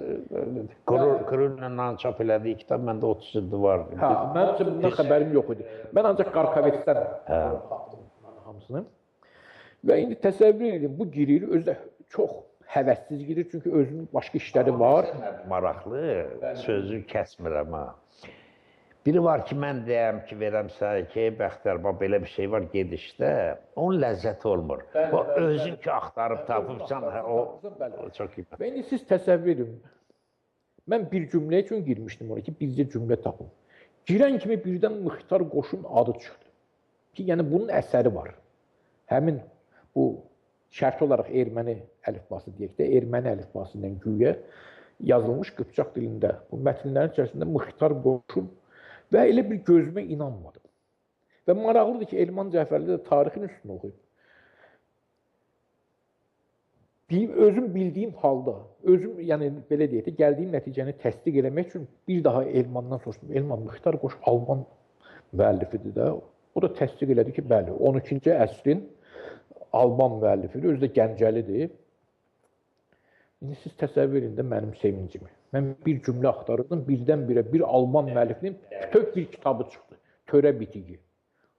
Krüllə çap elədiyi kitab məndə 30 ildir var. Mənim bundan xəbərim yox idi. Mən ancaq Qarkavetdən tapdım hamısını. Və indi təsəvvür edin, bu girir, özü də çox həvəssiz girir, çünki özünün başqa işləri var. Maraqlı, sözü kəsmirəm ha. Biri var ki, mən deyəm ki, verəm sənə ki, Bəxtiyar, belə bir şey var gedişdə, onun ləzzəti olmur. O özün ki, axtarıb tapıbsan, o çox qiymətli. Və indi siz təsəvvür edin, mən bir cümlə üçün girmişdim oraya ki, bircə cümlə tapım. Girən kimi birdən Muxtar Qoşun adı çıxdı. Ki, yəni bunun əsəri var. Həmin bu şərt olaraq erməni əlifbası deyək də, erməni əlifbası ilə güya yazılmış qıpçaq dilində. Bu mətnlərin içərisində Muxtar Qoşun və elə bir gözümə inanmadım. Və maraqlıdır ki, Elman Cəfərli də tarixin üstünü oxuyub. Özüm bildiyim halda, özüm, yəni belə deyək də, gəldiyim nəticəni təsdiq eləmək üçün bir daha Elmandan soruşdum. Elman, Muxtar Qoş Alban müəllifidir də. O da təsdiq elədi ki, bəli, 12-ci əsrin Alban müəllifidir, özü də Gəncəlidir. İndi siz təsəvvür edin də mənim sevincimi. Mən bir cümlə axtarırdım, birdən-birə bir Alman müəllifinin bütöv bir kitabı çıxdı. Törə bitigi.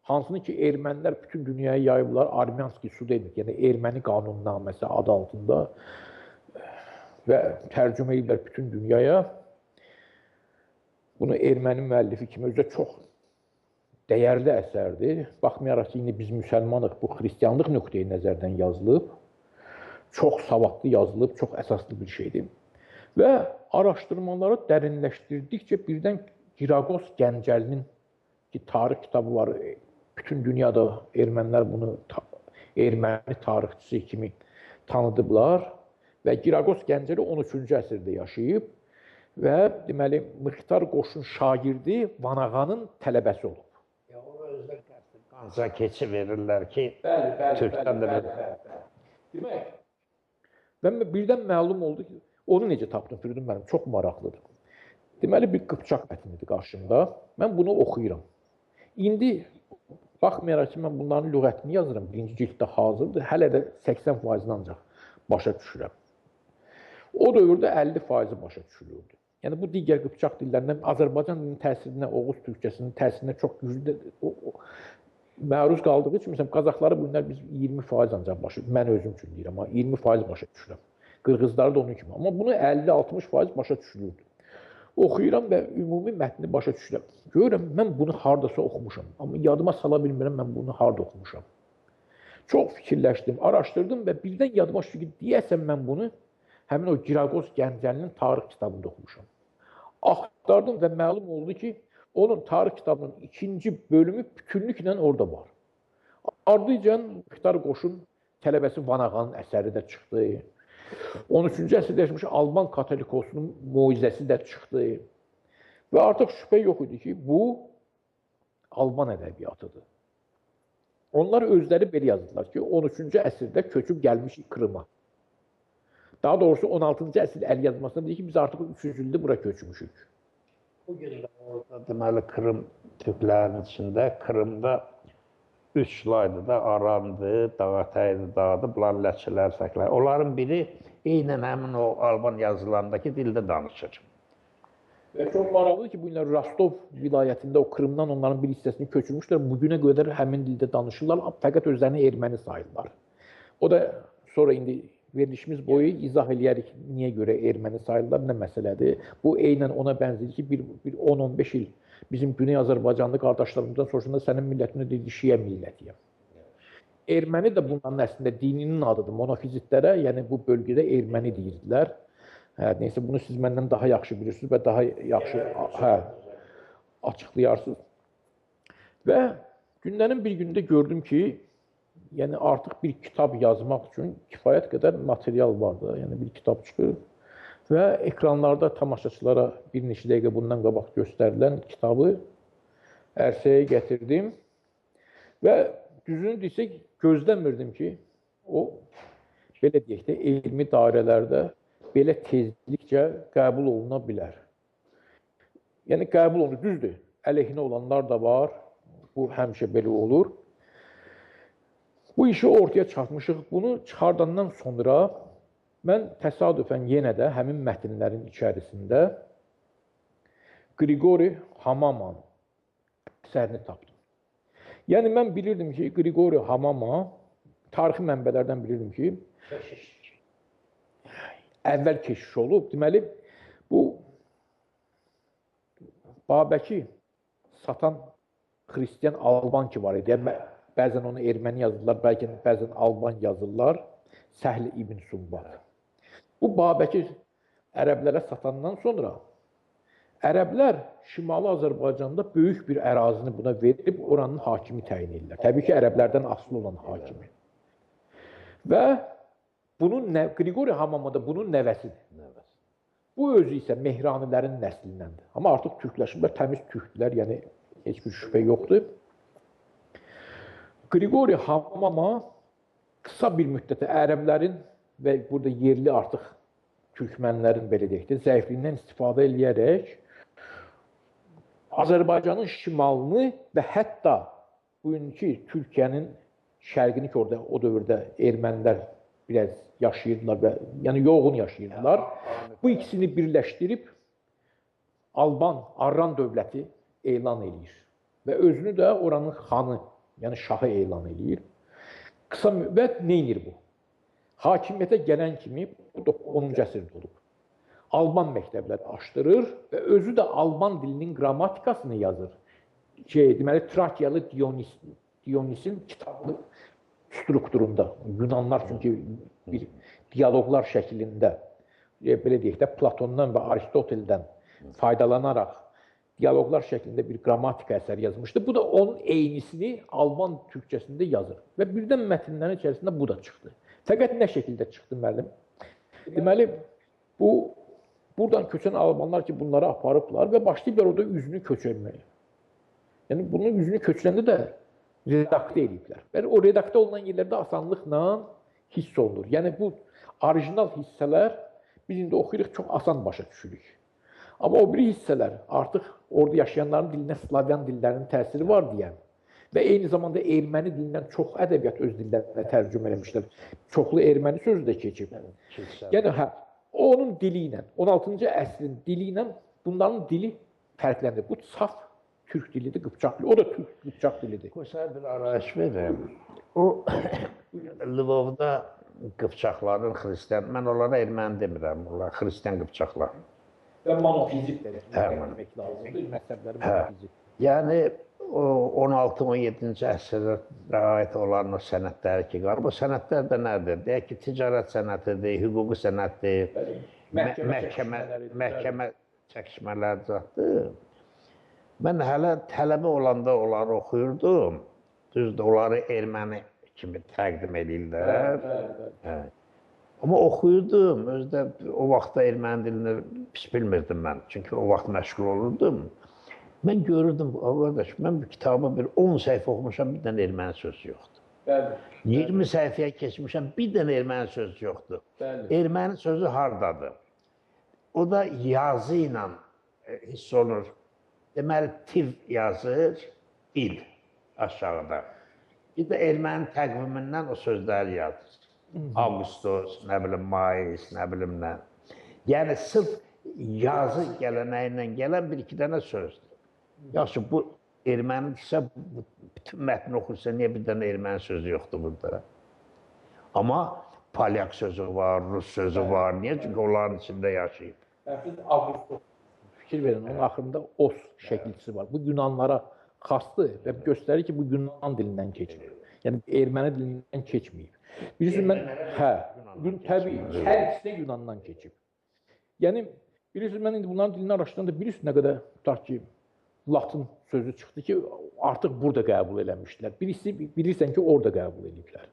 Hansını ki, ermənilər bütün dünyaya yayıblar, Armyanski sud edir, yəni erməni qanunnaməsi adı altında və tərcümə edirlər bütün dünyaya. Bunu erməni müəllifi kimi özü də çox dəyərli əsərdir. Baxmayaraq ki, indi biz müsəlmanıq, bu xristianlıq nöqteyi nəzərdən yazılıb. Çox savadlı yazılıb, çox əsaslı bir şeydir. Və araşdırmaları dərinləşdirdikcə birdən Giragos Gəncəlinin ki, tarix kitabı var, bütün dünyada ermənilər bunu erməni tarixçisi kimi tanıdıblar və Giragos Gəncəli 13-cü əsrdə yaşayıb və deməli Mıxtar Qoşun şagirdi Vanağanın tələbəsi olub. Ya o özlər qanca keçi verirlər ki, Türkdən də demək. Və birdən məlum oldu ki, onu necə tapdım Firidun mənim, çox maraqlıdır. Deməli bir Qıpçaq mətnidir qarşımda. Mən bunu oxuyuram. İndi baxmayaraq ki, mən bunların lüğətini yazıram, birinci cilddə hazırdır, hələ də 80%-ni ancaq başa düşürəm. O dövrdə 50%-i başa düşülürdü. Yəni bu digər Qıpçaq dillərindən Azərbaycan dilinin təsirinə, Oğuz türkçəsinin təsirinə çox güclü məruz qaldığı üçün, məsələn, Qazaxları bunlar biz 20% ancaq başa, mən özüm üçün deyirəm, 20% başa düşürəm. Qırğızları da onun kimi. Amma bunu 50-60% başa düşülürdü. Oxuyuram və ümumi mətni başa düşürəm. Görürəm, mən bunu hardasa oxumuşam. Amma yadıma sala bilmirəm, mən bunu harda oxumuşam. Çox fikirləşdim, araşdırdım və birdən yadıma düşdü ki, deyəsən mən bunu həmin o Giragos Gəncəlinin tarix kitabında oxumuşam. Axtardım və məlum oldu ki, onun tarix kitabının 2-ci bölümü bütünlüklə orada var. Ardıca Mıxtar Qoşun tələbəsi Vanağanın əsəri də çıxdı. 13-cü əsrdə yaşamış Alban Katolikosunun moizəsi də çıxdı. Və artıq şübhə yox idi ki, bu Alban ədəbiyyatıdır. Onlar özləri belə yazdılar ki, 13-cü əsrdə köçüb gəlmişik Krıma. Daha doğrusu 16-cı əsr əl yazmasında deyir ki, biz artıq 300 ildir bura köçmüşük. Bu gün də orada deməli Krım türklərinin içində, Krımda 3 laydı da Arandı, Dağataydı, Dağdı, bunlar Ləçilər, Fəklər. Onların biri eynən həmin o Alban yazılarındakı dildə danışır. Və çox maraqlıdır ki, bu günlər Rostov vilayətində o Krımdan onların bir hissəsini köçürmüşlər. Bugünə qədər həmin dildə danışırlar, fəqət özlərini erməni sayırlar. O da sonra indi verilişimiz boyu izah eləyərik, niyə görə erməni sayırlar, nə məsələdir. Bu eynən ona bənzəyir ki, bir 10-15 il bizim Güney Azərbaycanlı qardaşlarımızdan soruşanda sənin millətinə deyildi, Şiə millətiyəm. Erməni də bunların əslində dininin adıdır. Monofizitlərə, yəni bu bölgədə erməni deyirdilər. Neysə, bunu siz məndən daha yaxşı bilirsiniz və daha yaxşı açıqlayarsınız. Və günlərin bir günündə gördüm ki, yəni artıq bir kitab yazmaq üçün kifayət qədər material var da, yəni bir kitab çıxır. Və ekranlarda tamaşaçılara bir neçə dəqiqə bundan qabaq göstərilən kitabı ərsəyə gətirdim. Və düzünü desək, gözləmirdim ki, o, belə deyək də, elmi dairələrdə belə tezlikcə qəbul oluna bilər. Yəni, qəbul olunur, düzdür, əleyhinə olanlar da var, bu həmişə belə olur. Bu işi ortaya çıxartmışıq, bunu çıxardandan sonra mən təsadüfən yenə də həmin mətnlərin içərisində Qriqori Hamaman əsərini tapdım. Yəni, mən bilirdim ki, Qriqori Hamama, tarixi mənbələrdən bilirdim ki, əvvəl keşiş olub. Deməli, bu Babəki satan xristiyan Alban ki var idi. Bəzən onu erməni yazırlar, bəzən Alban yazırlar. Səhl İbn Sumbat. Bu Babəki ərəblərə satandan sonra ərəblər Şimali Azərbaycanda böyük bir ərazini buna verib oranın hakimi təyin edirlər. Təbii ki, ərəblərdən asılı olan hakimi. Və Qriqori Hamamada bunun nəvəsidir. Bu özü isə Mehranilərin nəslindəndir. Amma artıq türkləşiblər, təmiz türkdülər, yəni heç bir şübhə yoxdur. Qriqori Hamama qısa bir müddətə ərəblərin və burada yerli artıq türkmənlərin, belə deyək də, zəifliyindən istifadə edərək Azərbaycanın şimalını və hətta bugünkü Türkiyənin şərqini ki, orada o dövrdə ermənilər biraz yaşayırdılar və yəni yoğun yaşayırdılar. Bu ikisini birləşdirib Alban, Arran dövləti elan edir və özünü də oranın xanı, yəni şahı elan edir. Qısa müddət nə edir bu? Hakimiyyətə gələn kimi, bu 10-cu əsrdə olub, Alban məktəbləri açdırır və özü də Alban dilinin qrammatikasını yazır. Deməli, Trakiyalı Dionisin kitablı strukturunda, Yunanlar çünki bir diyaloqlar şəklində, belə deyək də, Platondan və Aristoteldən faydalanaraq diyaloqlar şəklində bir qrammatika əsəri yazmışdı. Bu da onun eynisini Alman türkçəsində yazır. Və birdən mətnlərin içərisində bu da çıxdı. Fəqət nə şəkildə çıxdı müəllim? Deməli, buradan köçən Almanlar ki, bunları aparıblar və başlayıblar orada üzünü köçürməyə. Yəni, bunun üzünü köçürəndə də redaktə ediblər. Və o redaktə olunan yerlərdə asanlıqla hiss olunur. Yəni, bu orijinal hissələr biz indi oxuyuruq, çox asan başa düşürük. Amma o biri hissələr artıq orada yaşayanların dilinə Slavyan dillərinin təsiri var deyən və eyni zamanda erməni dilindən çox ədəbiyyat öz dillərinə tərcümə eləmişlər. Çoxlu erməni sözü də keçib. Yəni, onun dili ilə, 16-cı əsrin dili ilə bunların dili fərqləndir. Bu saf türk dilidir, qıpçaq dili. O da türk qıpçaq dilidir. Qoysana bir arayış verim. O, Lvovda qıpçaqların xristiyan, mən onlara erməni demirəm, onlar xristiyan qıpçaqlar. Və monofizik demək lazımdır, məktəbləri monofizik. Yəni, 16-17-ci əsrlərə aid olan o sənətləri ki, var. Bu sənətlər də nədir? Deyək ki, ticarət sənətidir, hüquqi sənətdir, məhkəmə çəkişmələrdir. Mən hələ tələbə olanda onları oxuyurdum. Düzdür, onları erməni kimi təqdim edirlər. Amma oxuyurdum, özdə o vaxtda erməni dilini pis bilmirdim mən. Çünki o vaxt məşğul olurdum. Mən görürdüm, qardaş, mən bu kitabı bir 10 səhifə oxumuşam, bir dənə erməni sözü yoxdur. 20 səhifəyə keçmişəm, bir dənə erməni sözü yoxdur. Erməni sözü hardadır? O da yazı ilə hiss olunur. Deməli, tiv yazır, il aşağıda. Bir də erməni təqvimindən o sözləri yazır. Ağustos, nə bilim, Mayıs, nə bilim nə. Yəni, sırf yazı gələnəyindən gələn bir-iki dənə sözdür. Yaxşı, bu ermənidirsə, bütün mətni oxursa, niyə bir dənə erməni sözü yoxdur burada? Amma polyak sözü var, rus sözü var. Niyə? Çünki onların içində yaşayıb. Ağustos. Fikir verin, onun axırında os şəkilçisi var. Bu Yunanlara xasdır və göstərir ki, bu Yunan dilindən keçir. Yəni, erməni dilindən keçməyib. Bilirsiniz, mən, təbii, hər ikisi də Yunandan keçib. Yəni, bilirsiniz, mən indi bunların dilini araşdıranda bilirsiniz, nə qədər, tutaq ki, Latın sözü çıxdı ki, artıq burada qəbul eləmişdilər. Birisi, bilirsən ki, orada qəbul ediblər.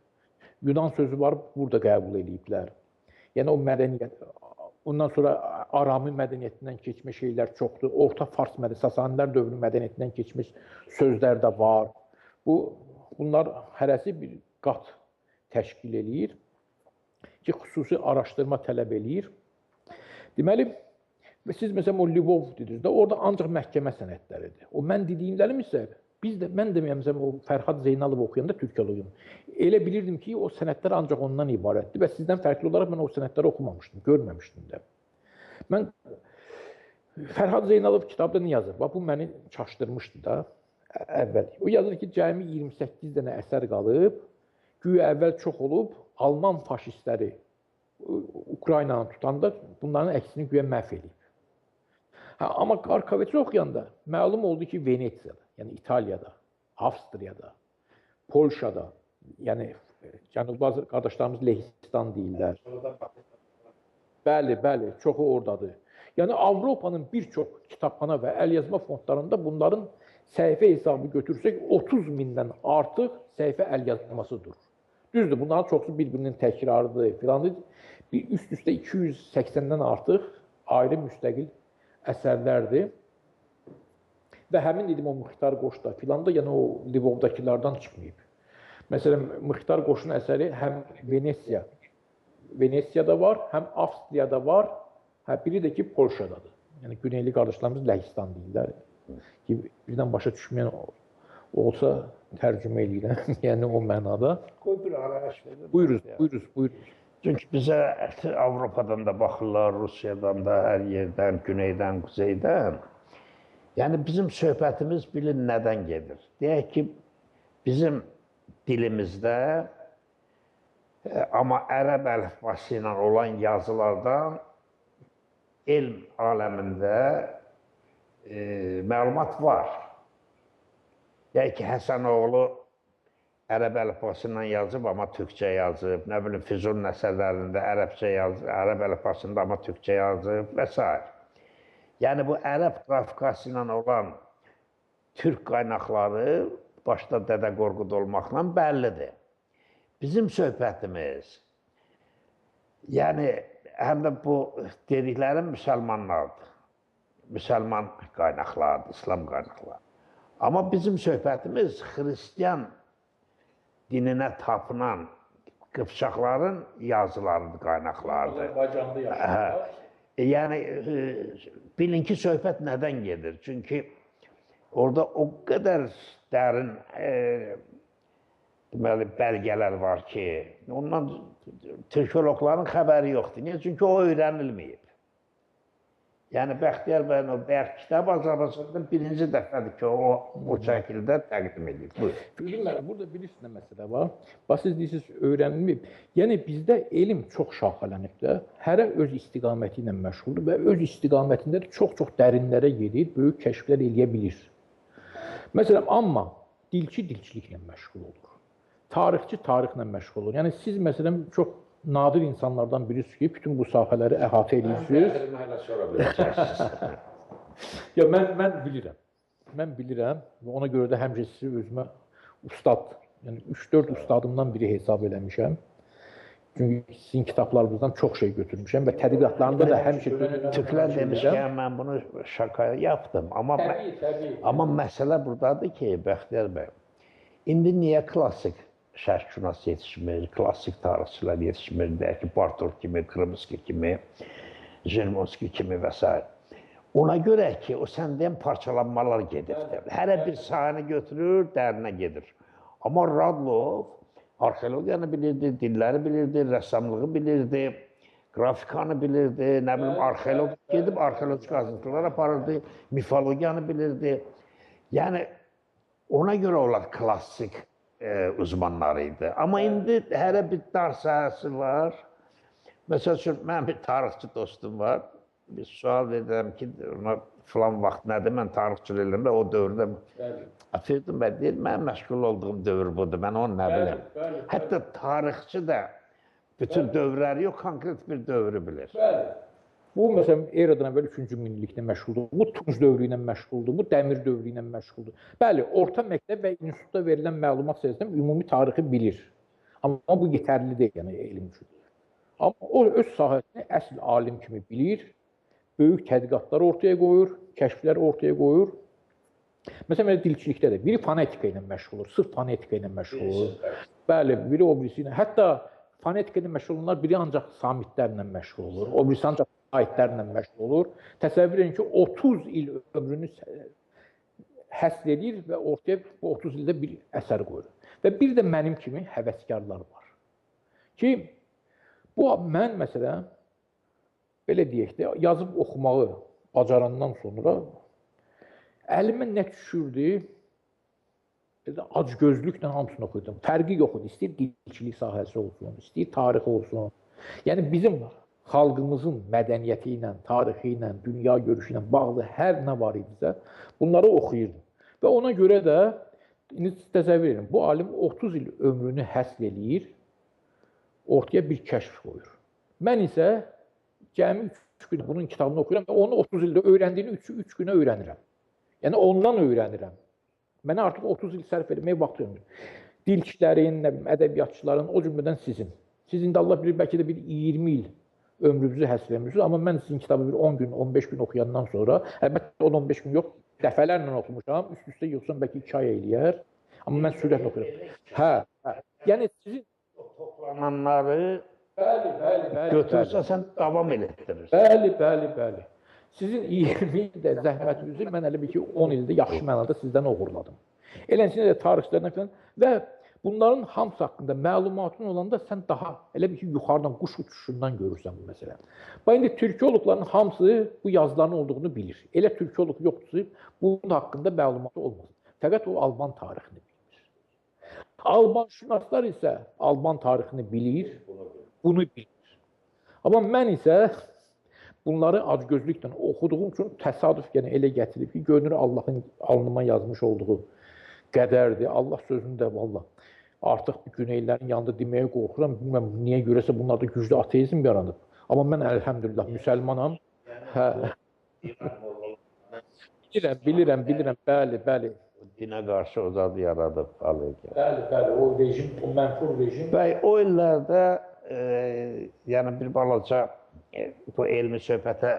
Yunan sözü var, burada qəbul ediblər. Yəni, o mədəniyyət, ondan sonra Arami mədəniyyətindən keçmiş şeylər çoxdur. Orta Fars mədəniyyəti, Sasanilər dövrü mədəniyyətindən keçmiş sözlər də var. Bunlar hərəsi bir qat təşkil eləyir ki, xüsusi araşdırma tələb eləyir. Deməli, siz məsələn o Lvov dediniz də, orada ancaq məhkəmə sənətləridir. O mən dediyimlərim isə, mən deməyəm, o Fərhad Zeynalov oxuyanda türkoloğum, elə bilirdim ki, o sənətlər ancaq ondan ibarətdir və sizdən fərqli olaraq mən o sənətləri oxumamışdım, görməmişdim də. Mən Fərhad Zeynalov kitabda nə yazır? Bu məni çaşdırmışdı da əvvəl. O yazır ki, cəmi 28 dənə əsər qalıb, güya əvvəl çox olub, Alman faşistləri Ukraynanı tutanda bunların əksini güya məhv edib. Amma Qarkoviçi oxuyanda məlum oldu ki, Venetsiyada, yəni İtaliyada, Avstriyada, Polşada, yəni Cənub qardaşlarımız Lehistan deyirlər. Bəli, çoxu oradadır. Yəni Avropanın bir çox kitabxana və əlyazma fondlarında bunların səhifə hesabı götürsək 30 mindən artıq səhifə əlyazması durur. Düzdür, bunların çoxsu bir-birinin təkrarıdır filandır. Üst-üstə 280-dən artıq ayrı müstəqil əsərlərdir. Və həmin dedim o Mıxtar Qoşda filan da yəni o Lvovdakilardan çıxmayıb. Məsələn, Mıxtar Qoşun əsəri həm Venetsiyada var, həm Avstriyada var, biri də ki Polşadadır. Yəni güneyli qardaşlarımız Lehistan deyirlər. Ki, birdən başa düşməyən olsa tərcümə eləyirəm, yəni o mənada. Qoy bir arayış verir. Buyuruz. Çünki bizə Avropadan da baxırlar, Rusiyadan da, hər yerdən, güneydən, kuzeydən. Yəni bizim söhbətimiz bilin nədən gedir? Deyək ki, bizim dilimizdə, amma ərəb əlifbası ilə olan yazılardan elm aləmində məlumat var. Deyək ki, Həsənoğlu ərəb əlifbası ilə yazıb, amma türkçə yazıb. Nə bilim, Füzulin əsərlərində ərəbcə yazıb, ərəb əlifbasında amma türkçə yazıb və s. Yəni bu ərəb qrafikası ilə olan türk qaynaqları başda Dədə Qorqud olmaqla bəllidir. Bizim söhbətimiz, yəni həm də bu dediklərim müsəlmanlardır. Müsəlman qaynaqlardır, İslam qaynaqları. Amma bizim söhbətimiz xristiyan dininə tapınan Qıpçaqların yazılarıdır, qaynaqlardır. Azərbaycanda yaşayırlar. Yəni, bilin ki, söhbət nədən gedir? Çünki orada o qədər dərin deməli, bəlgələr var ki, ondan türkoloqların xəbəri yoxdur. Niyə? Çünki o öyrənilməyib. Yəni, Bəxtiyar bəyin o Bərk kitabı Azərbaycanda birinci dəfədir ki, o şəkildə təqdim edir. Buyur. Gülüm müəllim, burada bilirsiniz nə məsələ var. Bax, siz deyirsiniz, öyrənilməyib. Yəni, bizdə elm çox şaxələnib də, hərə öz istiqaməti ilə məşğuldur və öz istiqamətində də çox-çox dərinlərə gedir, böyük kəşflər eləyə bilir. Məsələn, amma dilçi dilçiliklə məşğul olur. Tarixçi tarixlə məşğul olur. Yəni, siz məsələn, çox nadir insanlardan birisiniz ki, bütün bu sahələri əhatə edirsiniz. Ya, mən bilirəm. Mən bilirəm və ona görə də həmişə sizi özümə ustad, yəni 3-4 ustadımdan biri hesab eləmişəm. Çünki sizin kitablarınızdan çox şey götürmüşəm və tədqiqatlarında da həmişə Türklər demişkən, mən bunu şakaya yaptım. Amma məsələ buradadır ki, Bəxtiyar bəy, indi niyə klassik şərqşünas yetişmir, klassik tarixçilər yetişmir, deyək ki, Bartok kimi, Krımski kimi, Jelimovski kimi və s. Ona görə ki, o sən deyən parçalanmalar gedir. Hərə bir sahəni götürür, dərinə gedir. Amma Radlov arxeologiyanı bilirdi, dilləri bilirdi, rəssamlığı bilirdi, grafikanı bilirdi, nə bilim, arxeolog gedib, arxeoloji qazıntılar aparırdı, mifologiyanı bilirdi. Yəni, ona görə onlar klassik uzmanları idi. Amma indi hərə bir dar sahəsi var. Məsəl üçün, mənim bir tarixçi dostum var. Bir sual verirəm ki, ona filan vaxt nədir, mən tarixçilik edirəm də o dövrdə. Firdun bəy deyir, mən məşğul olduğum dövr budur, mən onu nə bilim. Hətta tarixçi də bütün dövrləri yox, konkret bir dövrü bilir. Bu, məsələn, eradan əvvəl 3-cü minilliklə məşğuldur, bu Tunc dövrü ilə məşğuldur, bu Dəmir dövrü ilə məşğuldur. Bəli, orta məktəb və institutda verilən məlumat səhəsində ümumi tarixi bilir. Amma bu yetərli deyil, yəni elm üçün. Amma o öz sahəsini əsl alim kimi bilir, böyük tədqiqatlar ortaya qoyur, kəşflər ortaya qoyur. Məsələn, dilçilikdə də biri fonetika ilə məşğul olur, sırf fonetika ilə məşğul olur. Bəli, biri o birisi ilə. Hətta fonetika ilə məşğul olanlar biri ancaq samitlərlə məşğul olur, o birisi ancaq ayətlərlə məşğul olur. Təsəvvür edin ki, 30 il ömrünü həsr edir və ortaya bu 30 ildə bir əsər qoyur. Və bir də mənim kimi həvəskarlar var. Ki, bu mən məsələn, belə deyək də, yazıb oxumağı bacarandan sonra əlimə nə düşürdü, acgözlüklə hamısını oxuyordum. Fərqi yox idi, istəyir dilçilik sahəsi olsun, istəyir tarixi olsun. Yəni, bizim xalqımızın mədəniyyəti ilə, tarixi ilə, dünya görüşü ilə bağlı hər nə var idisə, bunları oxuyurdum. Və ona görə də, təsəvvür edin, bu alim 30 il ömrünü həsr eləyir, ortaya bir kəşf qoyur. Mən isə cəmi 3 gün bunun kitabını oxuyuram və onu 30 ildə öyrəndiyini 3 günə öyrənirəm. Yəni, ondan öyrənirəm. Mənə artıq 30 il sərf etməyə vaxt ömür. Dilçilərin, ədəbiyyatçıların, o cümlədən sizin. Siz indi Allah bilir, bəlkə də bir 20 il ömrünüzü həsr etmişsiniz. Amma mən sizin kitabı bir 10 gün, 15 gün oxuyandan sonra, əlbəttə 10-15 gün yox, dəfələrlə oxumuşam. Üst-üstə yoxsa bəlkə 2 ay eləyər. Amma mən sürətlə oxuyuram. Hə. Yəni sizin toplananları bəli, götürürsə sən davam etdirirsən. Bəli. Sizin 20 ildə zəhmətinizi mən elə bir ki 10 ildə yaxşı mənada sizdən uğurladım. Eləncə də tarixçilərdən filan və bunların hamısı haqqında məlumatın olanda sən daha elə bir ki yuxarıdan quş uçuşundan görürsən bu məsələni. Bax indi türkoloqların hamısı bu yazıların olduğunu bilir. Elə türkoloq yoxdursa bunun haqqında məlumatı olmaz. Fəqət o Alban tarixini bilir. Albanşünaslar isə Alban tarixini bilir, bunu bilir. Amma mən isə bunları acgözlüklə oxuduğum üçün təsadüf elə gətirib ki, görünür Allahın alnıma yazmış olduğu qədərdir. Allah sözündə valla artıq bu güneylərin yanında deməyə qorxuram. Bilməm, niyə görəsə bunlarda güclü ateizm yaranıb. Amma mən əlhəmdülillah müsəlmanam. Hə. Bilirəm. Bəli. Dinə qarşı ocaq yaradıb Aliyev. Bəli, o rejim, o mənfur rejim. Və o illərdə yəni bir balaca bu elmi söhbətə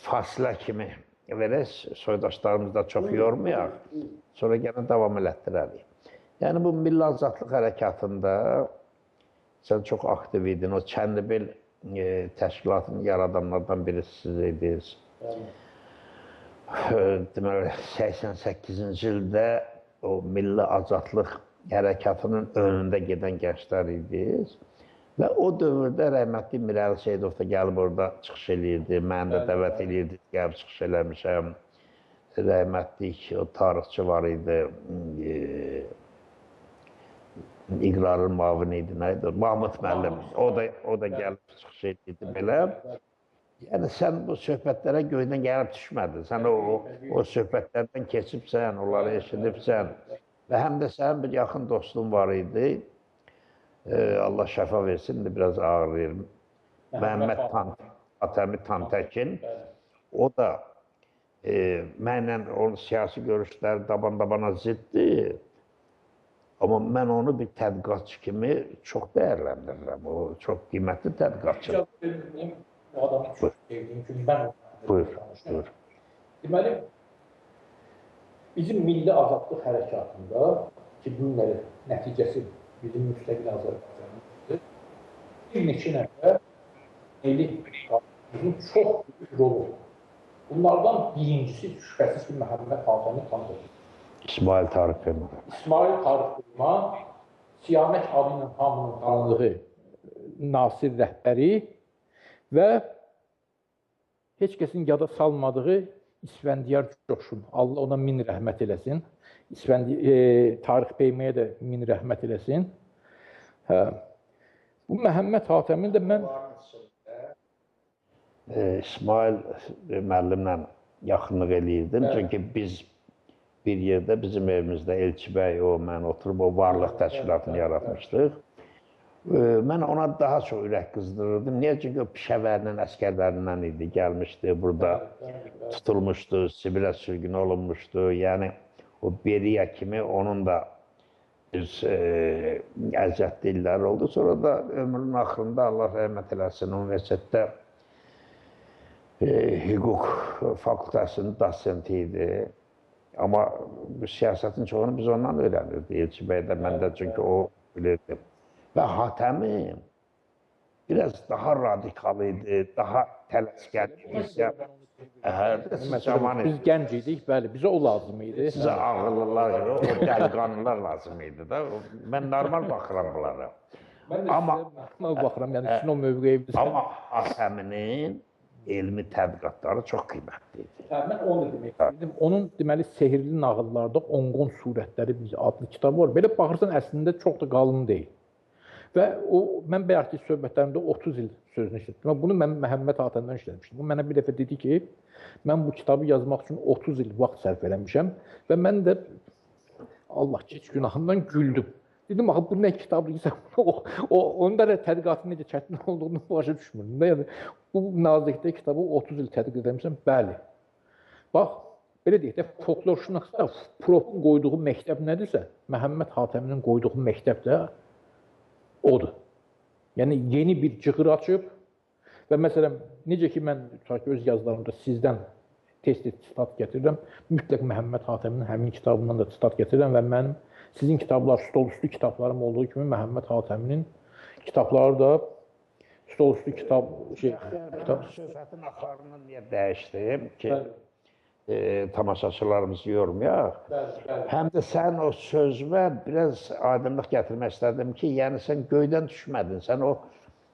fasilə kimi verək, soydaşlarımız da çox yormayaq, sonra yenə davam elətdirərik. Yəni bu Milli Azadlıq Hərəkatında sən çox aktiv idin, o Çənlibil təşkilatını yaradanlardan birisi siz idiniz. Deməli, 88-ci ildə o Milli Azadlıq Hərəkatının önündə gedən gənclər idiniz. Və o dövrdə rəhmətli Mirəli Seyidov da gəlib orada çıxış eləyirdi, məni də dəvət eləyirdi, gəlib çıxış eləmişəm. Rəhmətli o tarixçi var idi, İqrarın mavini idi, nə idi? Mahmud müəllim, o da gəlib çıxış eləyirdi belə. Yəni sən bu söhbətlərə göydən gəlib düşmədin, sən o söhbətlərdən keçibsən, onları eşidibsən və həm də sənin bir yaxın dostun var idi. Allah şəfa versin, biraz ağrıyır. Məhəmməd Atəmi Tantəkin, o da mənlə onun siyasi görüşləri daban-dabana ziddir. Amma mən onu bir tədqiqatçı kimi çox dəyərləndirirəm. O çox qiymətli tədqiqatçıdır. Bu adamı çox sevdiyim kimi mən Buyur. Deməli, bizim milli azadlıq hərəkatında ki, bunların nəticəsi bizim müstəqil Azərbaycanımızdır. Bir neçə nəfər milli çox büyük rolu. Bunlardan birincisi şübhəsiz ki, Məhəmməd Atəmi Tantəkin. İsmail Tarix Qıyma. İsmail Tarix Qıyma, Siyamət adı ilə hamının tanıdığı Nasir rəhbəri və heç kəsin yada salmadığı İsfəndiyar Coşun. Allah ona min rəhmət eləsin. Tarix Beyməyə də min rəhmət eləsin. Bu Məhəmməd Atəmin də mən İsmail müəllimlə yaxınlıq eləyirdim. Çünki biz bir yerdə bizim evimizdə Elçi bəy, mən oturub o varlıq təşkilatını yaratmışdıq. Mən ona daha çox ürək qızdırırdım. Niyə? Çünki o Pişəvərinin əskərlərindən idi, gəlmişdi, burada tutulmuşdu, Sibirə sürgün olunmuşdu. Yəni o Beriya kimi onun da bir əziyyətli illər oldu. Sonra da ömrünün axırında Allah rəhmət eləsin, universitetdə hüquq fakültəsinin dosenti idi. Amma bu siyasətin çoxunu biz ondan öyrənirdik. Elçi bəy də mən də çünki o bilirdi. Və Hatəmi biraz daha radikal idi, daha tələskər idi. Biz gənc idik, bəli, bizə o lazım idi. Sizə ağıllılar, o dəliqanlılar lazım idi da. Mən normal baxıram bunlara. Amma baxıram, yəni sizin o mövqeyi biz... Amma Hatəminin elmi tədqiqatları çox qiymətli idi. Mən onu demək istəyirdim. Onun deməli Sehirli nağıllarda Onqon surətləri adlı kitabı var. Belə baxırsan əslində çox da qalın deyil. Və mən bayaqki söhbətlərimdə 30 il sözünü işlətdim. Bunu mən Məhəmməd Atəmdən işlətmişdim. O mənə bir dəfə dedi ki, mən bu kitabı yazmaq üçün 30 il vaxt sərf eləmişəm və mən də Allah keç günahından güldüm. Dedim, axı bu nə kitabdır? Onun da tədqiqatın necə çətin olduğunu başa düşmürdüm. Yəni, bu nazikdə kitabı 30 il tədqiq edəmişəm, bəli. Bax, belə deyək də, folklorşünasda Propun qoyduğu məktəb nədirsə, Məhəmməd Hatəminin qoyduğu məktəb də odur. Yəni, yeni bir cığır açıb və məsələn, necə ki, mən öz yazılarımda sizdən tez-tez sitat gətirirəm, mütləq Məhəmməd Hatəminin həmin kitabından da sitat gətirirəm və mənim sizin kitablar, stolüstü kitablarım olduğu kimi Məhəmməd Hatəminin kitabları da stolüstü kitab... Söhbətin axarını niyə dəyişdim ki, tamaşaçılarımızı yormayaq. Həm də sən o sözümə biraz aydınlıq gətirmək istədim ki, yəni sən göydən düşmədin, sən o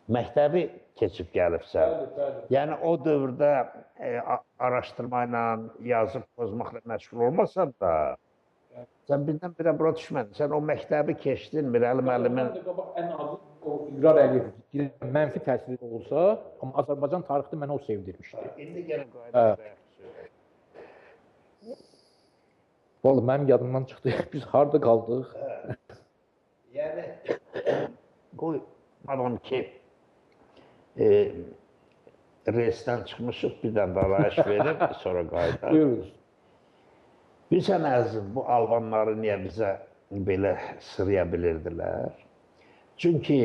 məktəbi keçib gəlibsən. Yəni o dövrdə araşdırma ilə, yazıb pozmaqla məşğul olmasan da, sən birdən-birə bura düşmədin. Sən o məktəbi keçdin, Mirəli müəllimin... Ən azı o İqrar Əliyev mənfi təsiri olsa, amma Azərbaycan tarixdə mənə o sevdirmişdi. İndi gəlin qayda. Vallahi mənim yadımdan çıxdı, biz harada qaldıq? Yəni, qoy, madam ki, reysdən çıxmışıq, bir dənə də arayış verib, sonra qayıdaq. Buyurunuz. Bilirsən əzizim, bu Albanları niyə bizə belə sıraya bilirdilər? Çünki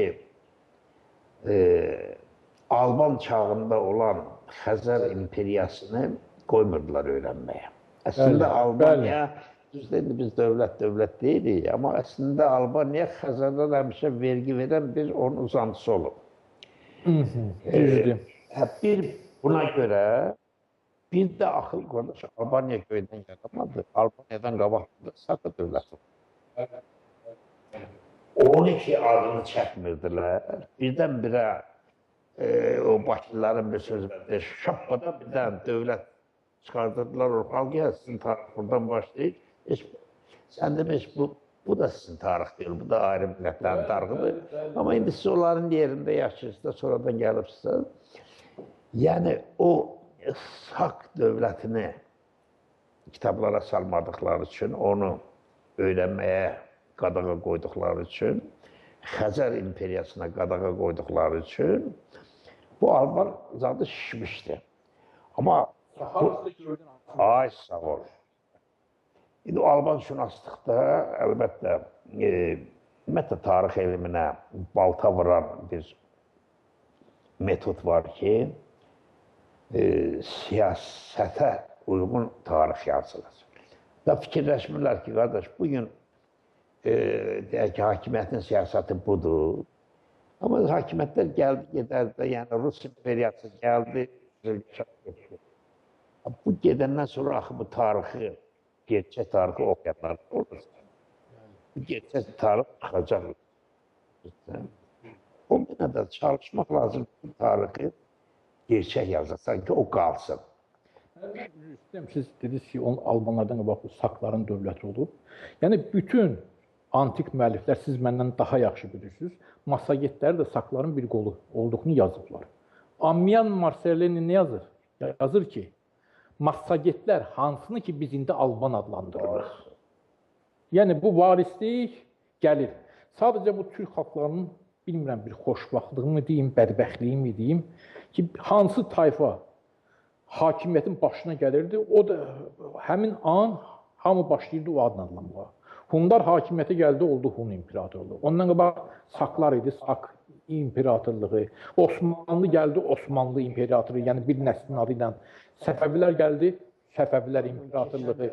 Alban çağında olan Xəzər imperiyasını qoymurdular öyrənməyə. Əslində Albaniya, düzdür, biz dövlət deyilik, amma əslində Albaniya Xəzərdən həmişə vergi verən bir onun uzantısı olub. Düzdür. Bir buna görə, bir də axıl qardaş, Albaniya göydən yaranmadı. Albaniyadan qabaqda Saka dövləti oldu. 12 adını çəkmirdilər. Birdən-birə o Bakıların bir sözü var. Şapkada bir dənə dövlət çıxardırdılar. O xalq sizin tarix buradan başlayır. Sən demək, bu da sizin tarix deyil, bu da ayrı millətlərin tarixidir. Amma indi siz onların yerində yaşayırsınız, sonradan gəlibsiniz. Yəni o Sak dövlətini kitablara salmadıqları üçün, onu öyrənməyə qadağa qoyduqları üçün, Xəzər imperiyasına qadağa qoyduqları üçün bu Alban zadı şişmişdi. Amma ay sağ ol. İndi o Alban şünaslıqda əlbəttə ümumiyyətlə tarix elminə balta vuran bir metod var ki, siyasətə uyğun tarix yazılır. Da fikirləşmirlər ki, qardaş, bugün deyək ki, hakimiyyətin siyasəti budur. Amma hakimiyyətlər gəldi, gedərdi, yəni Rus imperiyası gəldi, bu gedəndən sonra axı bu tarixi, gerçək tarixi oxuyanlar olursa, bu gerçək tarix çıxacaq. O mənədə çalışmaq lazım ki, tarixi gerçək yazılsan ki, o qalsın. Siz dediniz ki, Albanlardan qabaq Sakların dövləti olub. Yəni, bütün antik müəlliflər, siz məndən daha yaxşı bilirsiniz, Massagetləri də Sakların bir qolu olduğunu yazıblar. Ammian Marcellini nə yazır? Yazır ki, Massagetlər hansını ki biz indi Alban adlandırırıq. Yəni, bu varislik gəlir. Sadəcə bu Türk xalqlarının, bilmirəm, bir xoşbaxtlığımı deyim, bədbəxtliyimi deyim ki, hansı tayfa hakimiyyətin başına gəlirdi, o da həmin an hamı başlayırdı o adını adlanmağa. Hunlar hakimiyyətə gəldi, oldu Hun imperatorluğu. Ondan qabaq Saklar idi, Sak imperatorluğu. Osmanlı gəldi, Osmanlı imperatoru, yəni bir nəslin adı ilə. Səfəvilər gəldi, Səfəvilər imperatorluğu.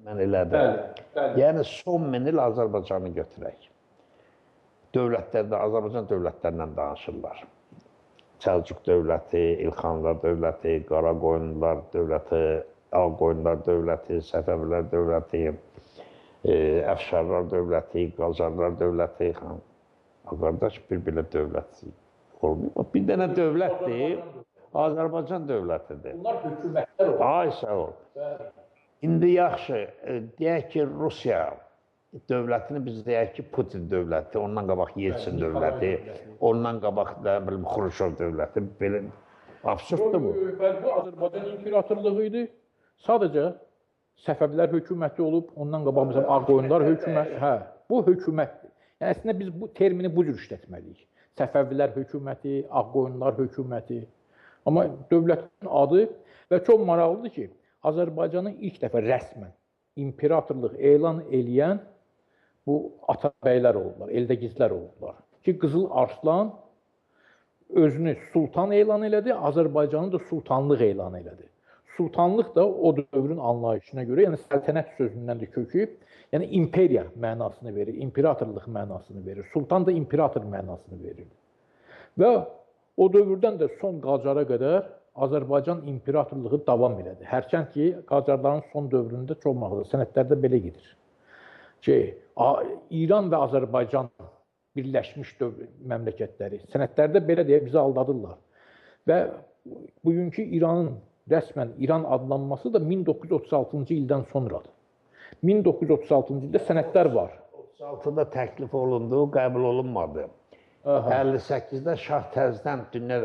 Mən elədim. Yəni, son 1000 il Azərbaycanı götürək. Dövlətlərdə, Azərbaycan dövlətlərindən danışırlar. Səlcuq dövləti, İlxanlar dövləti, Qaraqoyunlular dövləti, Ağqoyunlular dövləti, Səfəvilər dövləti, Əfşarlar dövləti, Qacarlar dövləti. Qardaş, bir-birlə dövlət olmuyor. Bir dənə dövlətdir, Azərbaycan dövlətidir. Bunlar hökumətlər olur. Ay, sağ ol. İndi yaxşı, deyək ki, Rusiya dövlətini biz deyək ki, Putin dövləti, ondan qabaq Yeltsin dövləti, ondan qabaq Xruşov dövləti, belə absurddur bu. Bu Azərbaycan imperatorluğu idi. Sadəcə Səfəvilər hökuməti olub, ondan qabaq məsələn Ağqoyunlular hökuməti. Hə, bu hökumətdir. Yəni əslində biz bu termini bu cür işlətməliyik. Səfəvilər hökuməti, Ağqoyunlular hökuməti. Amma dövlətin adı və çox maraqlıdır ki, Azərbaycanın ilk dəfə rəsmən imperatorluq elan eləyən bu Atabəylər oldular, Eldəgizlər oldular. Ki, Qızıl Arslan özünü sultan elan elədi, Azərbaycanı da sultanlıq elan elədi. Sultanlıq da o dövrün anlayışına görə, yəni səltənət sözündən də kökü, yəni imperiya mənasını verir, imperatorluq mənasını verir, sultan da imperator mənasını verir. Və o dövrdən də son Qacara qədər Azərbaycan imperatorluğu davam elədi. Hərçənd ki, Qacarların son dövründə çox maraqlı sənədlərdə belə gedir. Ki, İran və Azərbaycan birləşmiş məmləkətləri sənədlərdə belə deyə bizi aldadırlar. Və bugünkü İranın rəsmən İran adlanması da 1936-cı ildən sonradır. 1936-cı ildə sənədlər var. 36-da təklif olundu, qəbul olunmadı. 58-də Şah təzdən dünya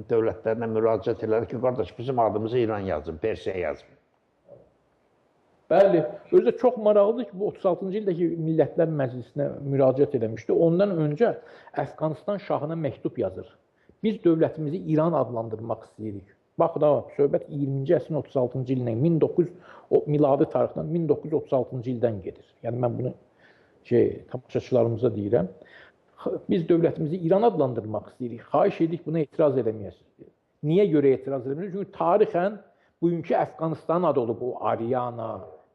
dövlətlərinə müraciət edilər ki, qardaş, bizim adımızı İran yazın, Persiya yazın. Bəli, özü də çox maraqlıdır ki, bu 36-cı ildəki Millətlər Məclisinə müraciət eləmişdi. Ondan öncə Əfqanistan şahına məktub yazır. Biz dövlətimizi İran adlandırmaq istəyirik. Bax da, söhbət 20-ci əsrin 36-cı ildən, miladi tarixdən 1936-cı ildən gedir. Yəni mən bunu tamaşaçılarımıza deyirəm. Biz dövlətimizi İran adlandırmaq istəyirik. Xahiş edirik buna etiraz eləməyəsiniz. Niyə görə etiraz eləməyəsiniz? Çünki tarixən bugünkü Əfqanistanın adı olub o Aryana,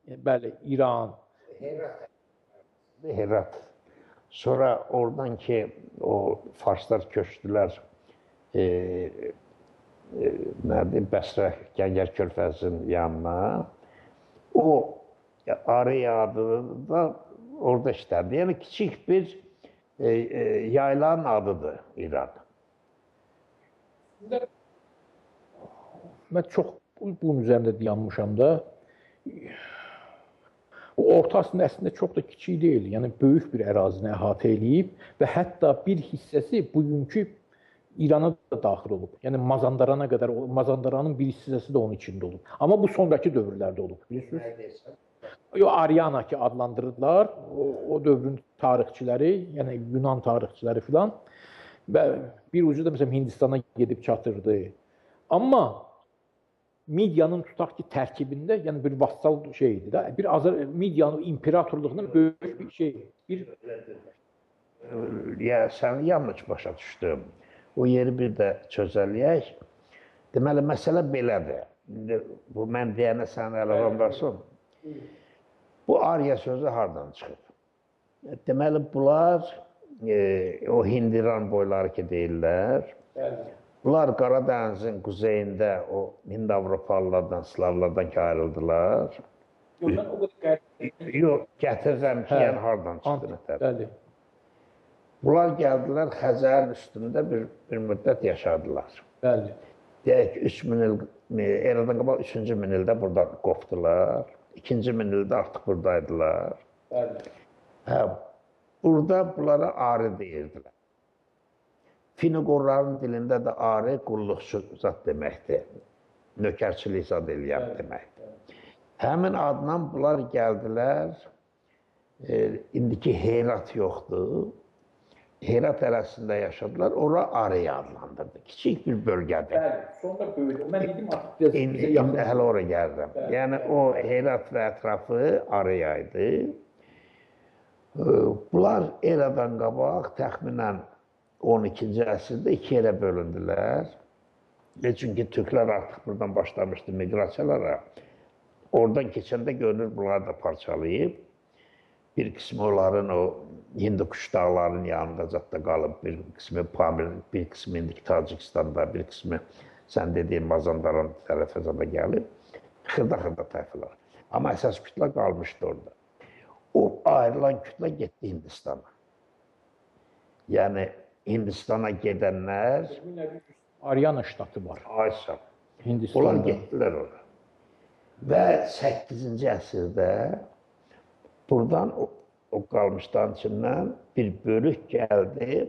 bəli, İran. Herat. Sonra oradan ki o Farslar köçdülər Bəsrə Gəngər körfəzinin yanına. O Arya adı da orada işlədi. Yəni kiçik bir yaylanın adıdır İran. Mən çox bunun üzərində dayanmışam da. O Orta Asiyanın əslində çox da kiçik deyil. Yəni böyük bir ərazini əhatə eləyib və hətta bir hissəsi bugünkü İrana da daxil olub. Yəni Mazandarana qədər, Mazandaranın bir hissəsi də onun içində olub. Amma bu sonraki dövrlərdə olub, bilirsiniz? Aryana ki adlandırdılar, o dövrün tarixçiləri, yəni Yunan tarixçiləri filan və bir ucu da məsələn Hindistana gedib çatırdı. Amma Midiyanın tutaq ki tərkibində, yəni bir vassal şeydir də, bir Midiyanın imperatorluğunun böyük bir şey, Ya sən yanlış başa düşdüm. O yeri bir də çözələyək. Deməli, məsələ belədir. Bu mən deyənə sən əlavən versin. Bu Arya sözü hardan çıxıb? Deməli, bunlar o Hindiran boyları ki deyirlər. Bunlar Qaradənizin quzeyində o Hind-Avropalılardan, Slavlardan ki ayrıldılar. Yox, gətirirəm ki, yəni hardan çıxdı. Bunlar gəldilər, Xəzərin üstündə bir müddət yaşadılar. Bəli. Deyək ki, 3000 il, eradan qabaq 3-cü min ildə burada qopdular. 2-ci min ildə artıq buradaydılar. Bəli. Burada bunlara Ari deyirdilər. Finiqorların dilində də Ari qulluqçu zat deməkdir. Nökərçilik zat eləyən deməkdir. Həmin adla bunlar gəldilər. İndiki Herat yoxdur. Herat ərazisində yaşadılar, ora Arya adlandırdı. Kiçik bir bölgədir. Bəli, sonra böyüdü. Mən dedim artıq İndi hələ ora gəlirəm. Yəni o Herat və ətrafı Arya idi. Bunlar eradan qabaq təxminən 12-ci əsrdə iki yerə bölündülər. Çünki türklər artıq buradan başlamışdı miqrasiyalara. Oradan keçəndə görünür bunlar da parçalayıb. Bir qismi onların o Hindukuş dağlarının yanında zətdə qalıb, bir qismi Pamir, bir qismi indiki Tacikistanda, bir qismi sən dediyin Mazandaran tərəfəzədə gəlib, xırda-xırda tayfalar. Amma əsas kütlə qalmışdı orada. O ayrılan kütlə getdi Hindistana. Yəni Hindistana gedənlər... Aryana ştatı var. Aysa. Hindistanda. Onlar getdilər ora. Və 8-ci əsrdə buradan o qalmışdan içindən bir bölük gəldi.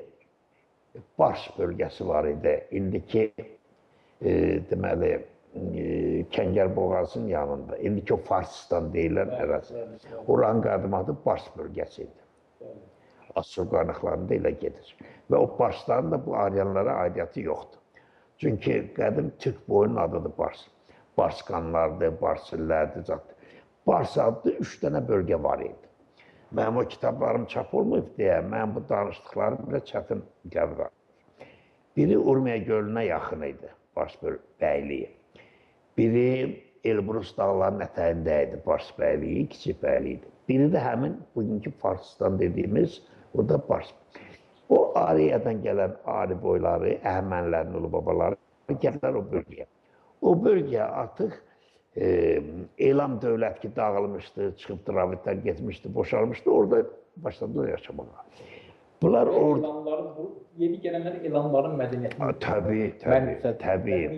Bars bölgəsi var idi. İndiki deməli Kəngər boğazının yanında. İndiki o Farsistan deyilən ərazi. Oranın qadim adı Bars bölgəsi idi. Assur qaynaqlarında elə gedir. Və o Barsların da bu Aryanlara aidiyyatı yoxdur. Çünki qədim Türk boyunun adıdır Bars. Barsqanlardır, Barsillərdir. Bars adlı 3 dənə bölgə var idi. Mənim o kitablarım çap olmayıb deyə, mən bu danışdıqlarım belə çətin qəbul alır. Biri Urmiya gölünə yaxın idi, Bars bəyliyi. Biri Elbrus dağlarının ətəyində idi, Bars bəyliyi, kiçik bəyliyi idi. Biri də həmin bugünkü Farsistan dediyimiz, o da Bars. O Ariyadan gələn Ari boyları, Əhəmənlərin ulu babaları gəlirlər o bölgəyə. O bölgə artıq elam dövlət ki dağılmışdı, çıxıb Dravidlər getmişdi, boşalmışdı, orada başladılar yaşamağa. Bunlar orada... Yeni gələnlər elanların mədəniyyətini... Təbii.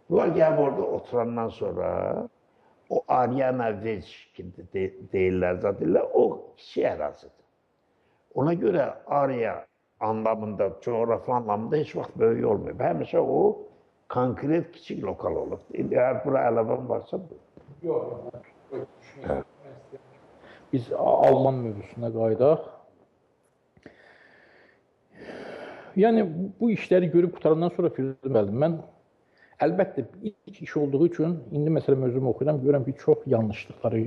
Bunlar gəlib orada oturandan sonra o Aryana Vec ki deyirlər zaten, o kiçik ərazidir. Ona görə Arya anlamında, coğrafi anlamında heç vaxt böyük olmuyor. Həmişə o konkret kiçik lokal olub. Əgər bura əlavən varsa bu. Yox. Biz Alman mövzusuna qayıdaq. Yəni bu işləri görüb qutarandan sonra Firidun müəllim, mən əlbəttə ilk iş olduğu üçün indi məsələn özüm oxuyuram, görürəm ki, çox yanlışlıqları,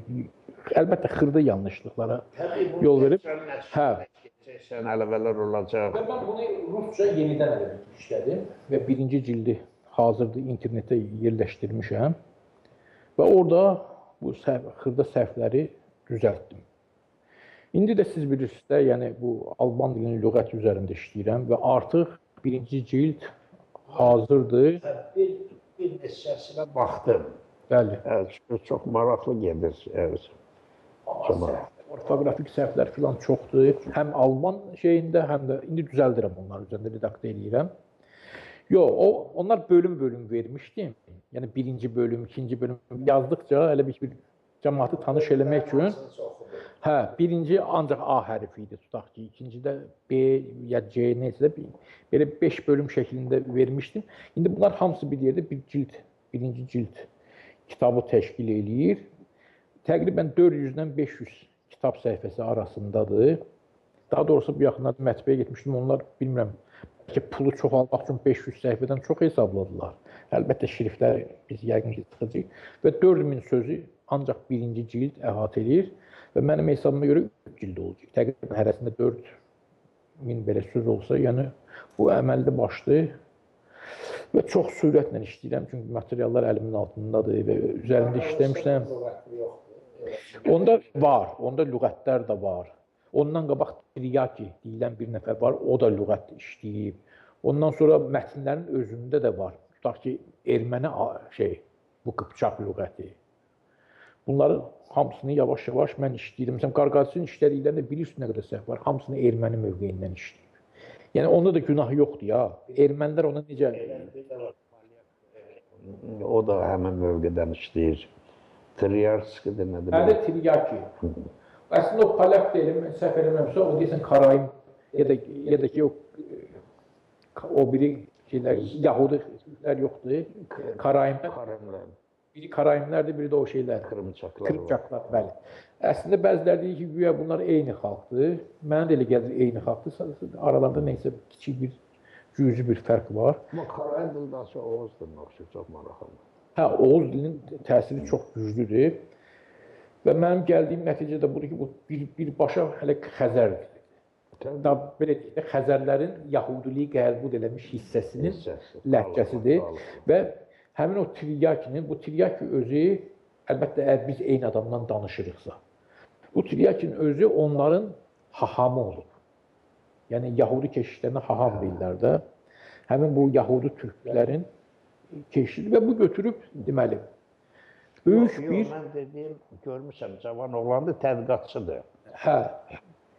əlbəttə xırda yanlışlıqlara yol verib. Hə. Sən əlavələr olacaq. Və mən bunu rusca yenidən elə işlədim və birinci cildi hazırda internetə yerləşdirmişəm və orada bu xırda səhvləri düzəltdim. İndi də siz bilirsiniz də, yəni bu Alban dilinin lüğət üzərində işləyirəm və artıq birinci cild hazırdır. Bir neçəsinə baxdım. Bəli. Çox maraqlı gedir. Çox maraqlı. Ortoqrafik səhvlər filan çoxdur. Həm Alman şeyində, həm də indi düzəldirəm onları üzərində redaktə edirəm. Yox, onlar bölüm-bölüm vermişdim. Yəni birinci bölüm, ikinci bölüm yazdıqca elə bir cəmaatı tanış eləmək üçün hə, birinci ancaq A hərfi idi tutaq ki, ikincidə B ya C neysə belə 5 bölüm şəklində vermişdim. İndi bunlar hamısı bir yerdə bir cild, birinci cild kitabı təşkil eləyir. Təqribən 400-dən 500 kitab səhifəsi arasındadır. Daha doğrusu bu yaxınlarda mətbəyə getmişdim. Onlar bilmirəm, bəlkə pulu çoxalmaq üçün 500 səhifədən çox hesabladılar. Əlbəttə şriftlər biz yəqin ki çıxacaq və 4000 sözü ancaq birinci cild əhatə edir. Və mənim hesabıma görə 3 cild olacaq. Təqribən hərəsində 4000 belə söz olsa, yəni bu əməlli başlı və çox sürətlə işləyirəm. Çünki materiallar əlimin altındadır və üzərində işləmişəm. Onda var, onda lüğətlər də var. Ondan qabaq Tiryaki deyilən bir nəfər var, o da lüğət işləyib. Ondan sonra mətnlərin özündə də var. Tutaq ki, erməni bu Qıpçaq lüğəti. Bunları hamısını yavaş-yavaş mən işləyirəm. Məsələn, Qarqacın işlədiklərində bilirsiniz nə qədər səhv var. Hamısını erməni mövqeyindən işləyir. Yəni onda da günah yoxdur ya. Ermənilər ona necə... O da həmin mövqedən işləyir. Tiryarskidir nə demək? Hələ Tiryaki. Əslində o Polyak deyil, mən səhv eləmirəmsə, o deyəsən Karaim ya da ki o biri şeylər, Yahudilər yoxdur. Karaimlər. Biri Karaimlərdir, biri də o şeylər. Krımçaklar, bəli. Əslində bəziləri deyir ki, güya bunlar eyni xalqdır. Mənə də elə gəlir eyni xalqdır. Aralarında neysə kiçik bir, cüzi bir fərq var. Amma Karaim dili daha çox Oğuz dilinə oxşur, çox maraqlıdır. Hə, Oğuz dilinin təsiri çox güclüdür. Və mənim gəldiyim nəticə də budur ki, bu birbaşa hələ Xəzərdir. Belə deyək də, Xəzərlərin Yahudiliyi qəbul eləmiş hissəsinin ləhcəsidir. Və həmin o Tiryakinin, bu Tiryaki özü, əlbəttə əgər biz eyni adamdan danışırıqsa, bu Tiryakinin özü onların hahamı olub. Yəni, Yahudi keşişlərinə haham deyirlər də. Həmin bu Yahudi türklərin keşişidir və bu götürüb, deməli, böyük bir... Mən dediyim, görmüşəm, cavan oğlandır, tədqiqatçıdır. Hə.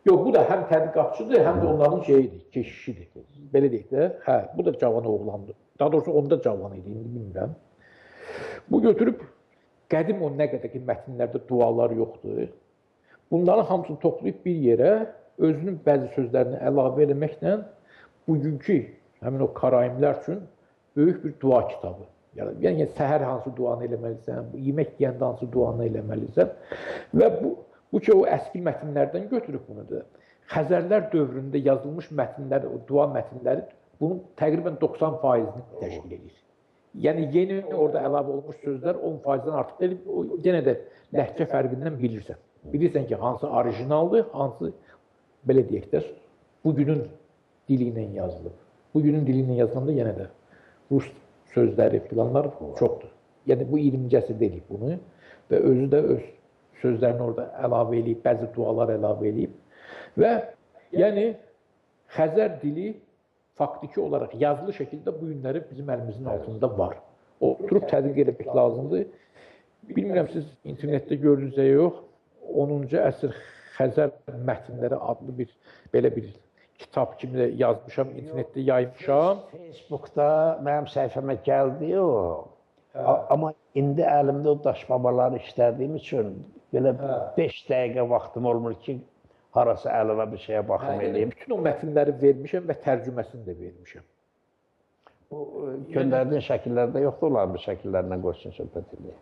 Yox, bu da həm tədqiqatçıdır, həm də onların şeyidir, keşişidir. Belə deyək də, hə, bu da cavan oğlandır. Daha doğrusu onda cavan idi, indi bilmirəm. Bu götürüb, qədim o nə qədər ki, mətnlərdə dualar yoxdur. Bunların hamısını toplayıb bir yerə, özünün bəzi sözlərini əlavə eləməklə bugünkü, həmin o Karaimlər üçün böyük bir dua kitabı. Yəni, səhər hansı duanı eləməlisən, yemək yeyəndə hansı duanı eləməlisən və bu ki, o əski mətnlərdən götürüb bunu da. Xəzərlər dövründə yazılmış mətnlər, o dua mətnləri bunun təqribən 90%-ni təşkil edir. Yəni, yeni orada əlavə olmuş sözlər 10%-dən artıq deyil, yenə də ləhcə fərqindən bilirsən. Bilirsən ki, hansı orijinaldır, hansı, belə deyək də, bugünün dili ilə yazılıb. Bugünün dili ilə yazılanda yenə də rus sözləri filanlar çoxdur. Yəni, bu 20-ci əsrdə eləyib bunu və özü də öz sözlərini orada əlavə eləyib, bəzi dualar əlavə eləyib və yəni Xəzər dili faktiki olaraq yazılı şəkildə bu günləri bizim əlimizin altında var. Oturub tədqiq etmək lazımdır. Bilmirəm, siz internetdə gördünüz ya yox, 10-cu əsr Xəzər mətnləri adlı bir, belə bir kitab kimi də yazmışam, internetdə yaymışam. Facebookda mənim səhifəmə gəldi o. Amma indi əlimdə o daş babaları işlədiyim üçün belə 5 dəqiqə vaxtım olmur ki, harası əlavə bir şeyə baxım eləyim. Bütün o mətnləri vermişəm və tərcüməsini də vermişəm. Bu göndərdiyin şəkillərdə yoxdur, onların bu şəkillərindən qoysun söhbət eləyək.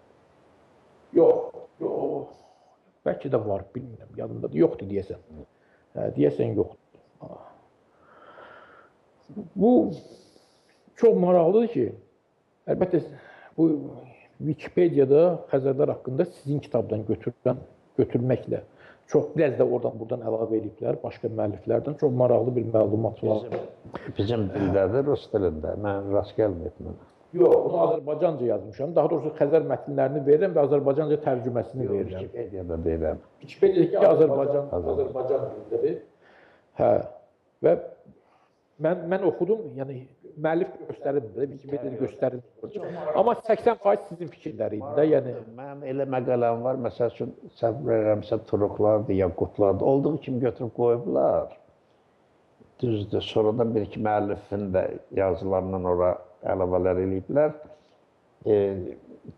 Yox. Bəlkə də var, bilmirəm, yadımdadır. Yoxdur deyəsən. Deyəsən yoxdur. Bu çox maraqlıdır ki, əlbəttə bu Wikipediyada Xəzərlər haqqında sizin kitabdan götürməklə biraz da oradan-buradan əlavə ediblər, başqa müəlliflərdən çox maraqlı bir məlumat var. Bizim dildədir, rus dilində. Mən rast gəlməyib mənə. Yox, onu Azərbaycanca yazmışam. Daha doğrusu Xəzər mətnlərini verirəm və Azərbaycanca tərcüməsini verirəm. Wikipediyada deyirəm. Wikipediyadakı Azərbaycan dilidir. Hə. Və mən oxudum, yəni müəllif göstərilmir, Wikipediyada göstərilmir. Amma 80% sizin fikirləri idi də, yəni. Mənim elə məqaləm var, məsəl üçün, səhv verirəmsə, Turuklardır, Yaqutlardır. Olduğu kimi götürüb qoyublar. Düzdür, sonradan bir-iki müəllifin də yazılarından ora əlavələr eləyiblər.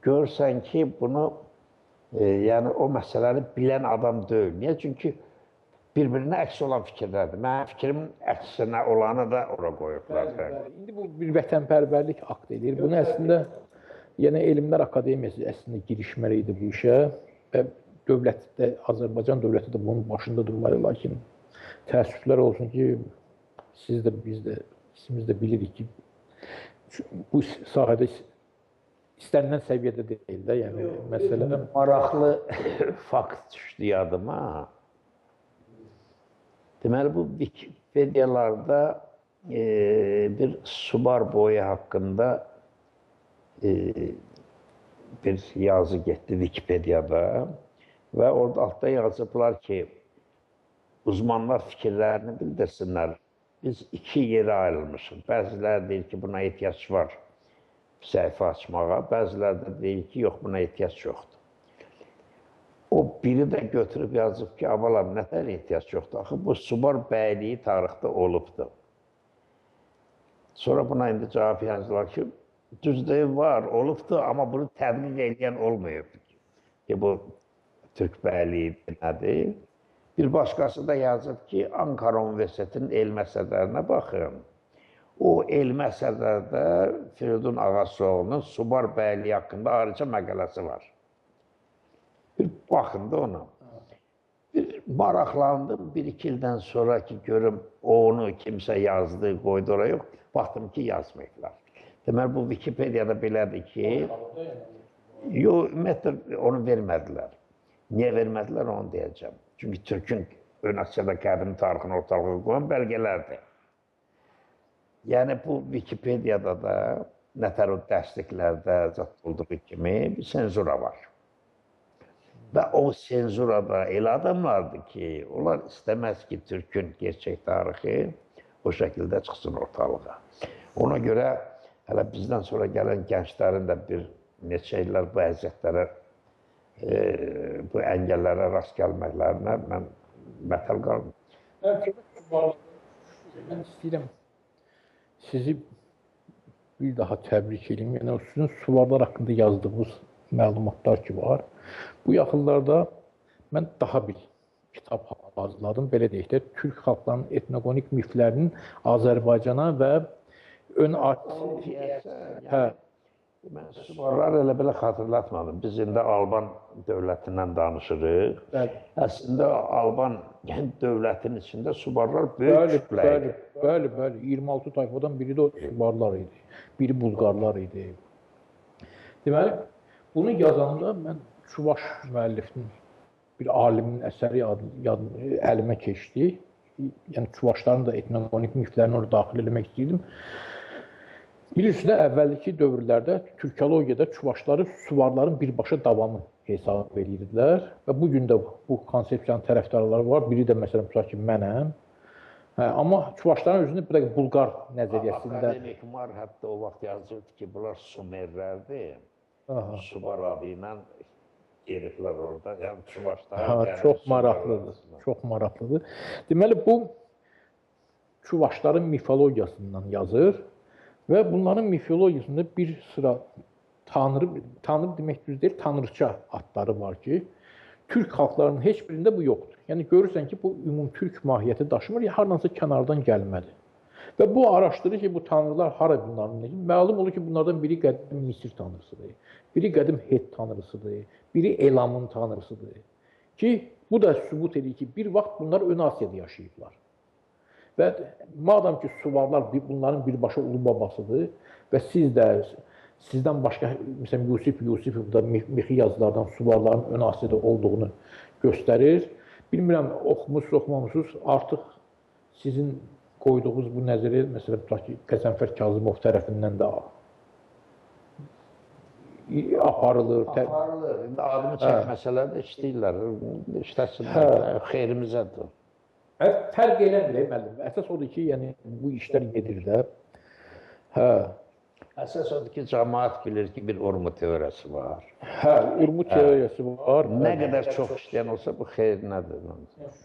Görsən ki, bunu, yəni o məsələni bilən adam deyil. Niyə? Çünki bir-birinə əks olan fikirlərdir. Mənim fikrimin əksinə olanı da ora qoyublar. İndi bu bir vətənpərvərlik akt edir. Bunu əslində, yəni Elmlər Akademiyası əslində girişməli idi bu işə və dövlətdə, Azərbaycan dövləti də bunun başında durmalı. Lakin təəssüflər olsun ki, siz də, biz də, ikimiz də bilirik ki, bu sahədə istənilən səviyyədə deyil də, yəni məsələ. Maraqlı fakt düşdü yadıma. Deməli, bu Wikipediyalarda bir Subar boyu haqqında bir yazı getdi Wikipediyada və orada altda yazıblar ki, uzmanlar fikirlərini bildirsinlər. Biz iki yerə ayrılmışıq. Bəziləri deyir ki, buna ehtiyac var səhifə açmağa, bəziləri də deyir ki, yox, buna ehtiyac yoxdur. O biri də götürüb yazıb ki, avalar, nətər ehtiyac yoxdur? Axı, bu Subar bəyliyi tarixdə olubdur. Sonra buna indi cavab yazdılar ki, düzdür, var, olubdur, amma bunu tədqiq edən olmayıb ki, bu Türk bəyliyi nədir? Bir başqası da yazıb ki, Ankara Universitetinin elm əsərlərinə baxın. O elm əsərlərdə Firidun Ağasoğlu'nun Subar bəyliyi haqqında ayrıca məqaləsi var. Bir baxın da ona. Bir maraqlandım, bir-iki ildən sonra ki, görüm, onu kimsə yazdı, qoydu oraya yox. Baxdım ki, yazmayıblar. Deməli, bu Wikipediyada belədir ki, yox, ümumiyyətlə onu vermədilər. Niyə vermədilər, onu deyəcəm. Çünki Türkün ön Asiyada qədim tarixini ortalığa qoyan bəlgələrdir. Yəni, bu Wikipediyada da nətər o dərsliklərdə zat olduğu kimi bir senzura var. Və o senzurada elə adamlardır ki, onlar istəməz ki, Türkün gerçək tarixi o şəkildə çıxsın ortalığa. Ona görə hələ bizdən sonra gələn gənclərin də bir neçə illər bu əziyyətlərə, bu əngəllərə rast gəlməklərinə mən mətəl qalmıyorum. Mən istəyirəm sizi bir daha təbrik edeyim. Yəni, sizin suvarlar haqqında yazdığınız məlumatlar ki var. Bu yaxınlarda mən daha bir kitab hazırladım. Belə deyək də, Türk xalqlarının etnoqonik miflərinin Azərbaycana və ön Hə. Mən suvarlar elə belə xatırlatmadım. Biz indi Alban dövlətindən danışırıq. Əslində, Alban dövlətinin içində suvarlar böyük kütlədir. Bəli. 26 tayfadan biri də suvarlar idi. Biri Bulqarlar idi. Deməli, bunu yazanda mən Çuvaş müəllifinin, bir alimin əsəri əlimə keçdi. Yəni, Çuvaşların da etnoqonik miflərini orada daxil eləmək istəyirdim. Bilirsiniz də, əvvəlki dövrlərdə türkologiyada Çuvaşları suvarların birbaşa davamı hesab edirdilər və bugün də bu konsepsiyanın tərəfdarları var. Biri də, məsələn, ki, mənəm. Amma Çuvaşların özünü bir Bulqar nəzəriyyəsində... Akademik Mar hətta o vaxt yazırdı ki, bunlar Sumerlərdir. Suvar adı ilə yeriklər orada. Yəni, Çuvaşlar... Çox maraqlıdır. Deməli, bu Çuvaşların mifologiyasından yazır. Və bunların mifologiyasında bir sıra tanrı demək düz deyil, tanrıça adları var ki, Türk xalqlarının heç birində bu yoxdur. Yəni, görürsən ki, bu ümum-türk mahiyyəti daşımır, haransa kənardan gəlmədi. Və bu araşdırır ki, bu tanrılar hara bunların necə? Məlum olur ki, bunlardan biri qədim Misir tanrısıdır, biri qədim Het tanrısıdır, biri Elamın tanrısıdır. Ki, bu da sübut edir ki, bir vaxt bunlar ön Asiyada yaşayıblar. Və madam ki, suvarlar bunların birbaşa ulu babasıdır və siz də sizdən başqa, məsələn, Yusif da mixi yazılardan suvarların ön asili olduğunu göstərir. Bilmirəm, oxumusunuz, oxumamışsınız, artıq sizin qoyduğunuz bu nəzəriyyə, məsələn, Qəzənfər Kazımov tərəfindən də aparılır. Aparılır. İndi adını çəkməsələr də işləyirlər. İşləsinlər, xeyrimizədir. Fərq eləmir, müəllim. Əsas odur ki, yəni bu işlər gedir də. Hə. Əsas odur ki, cəmaət bilir ki, bir urmu teoriyası var. Hə, urmu teoriyası var. Nə qədər çox işləyən olsa bu xeyrinədir.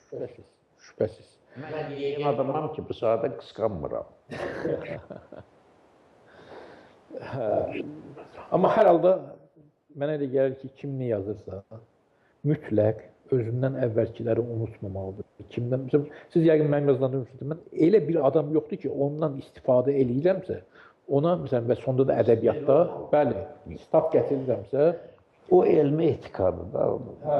Şübhəsiz, şübhəsiz. Mən yeni adamam ki, bu sahədə qısqanmıram. Amma hər halda mənə elə gəlir ki, kim nə yazırsa, mütləq özündən əvvəlkiləri unutmamalıdır. Kimdən, siz yəqin mənim yazılarımda unutmuşsunuz, mən elə bir adam yoxdur ki, ondan istifadə eləyirəmsə, ona, məsələn, və sonda da ədəbiyyatda, bəli, sitat gətirirəmsə, o elmi etikadır da. Hə.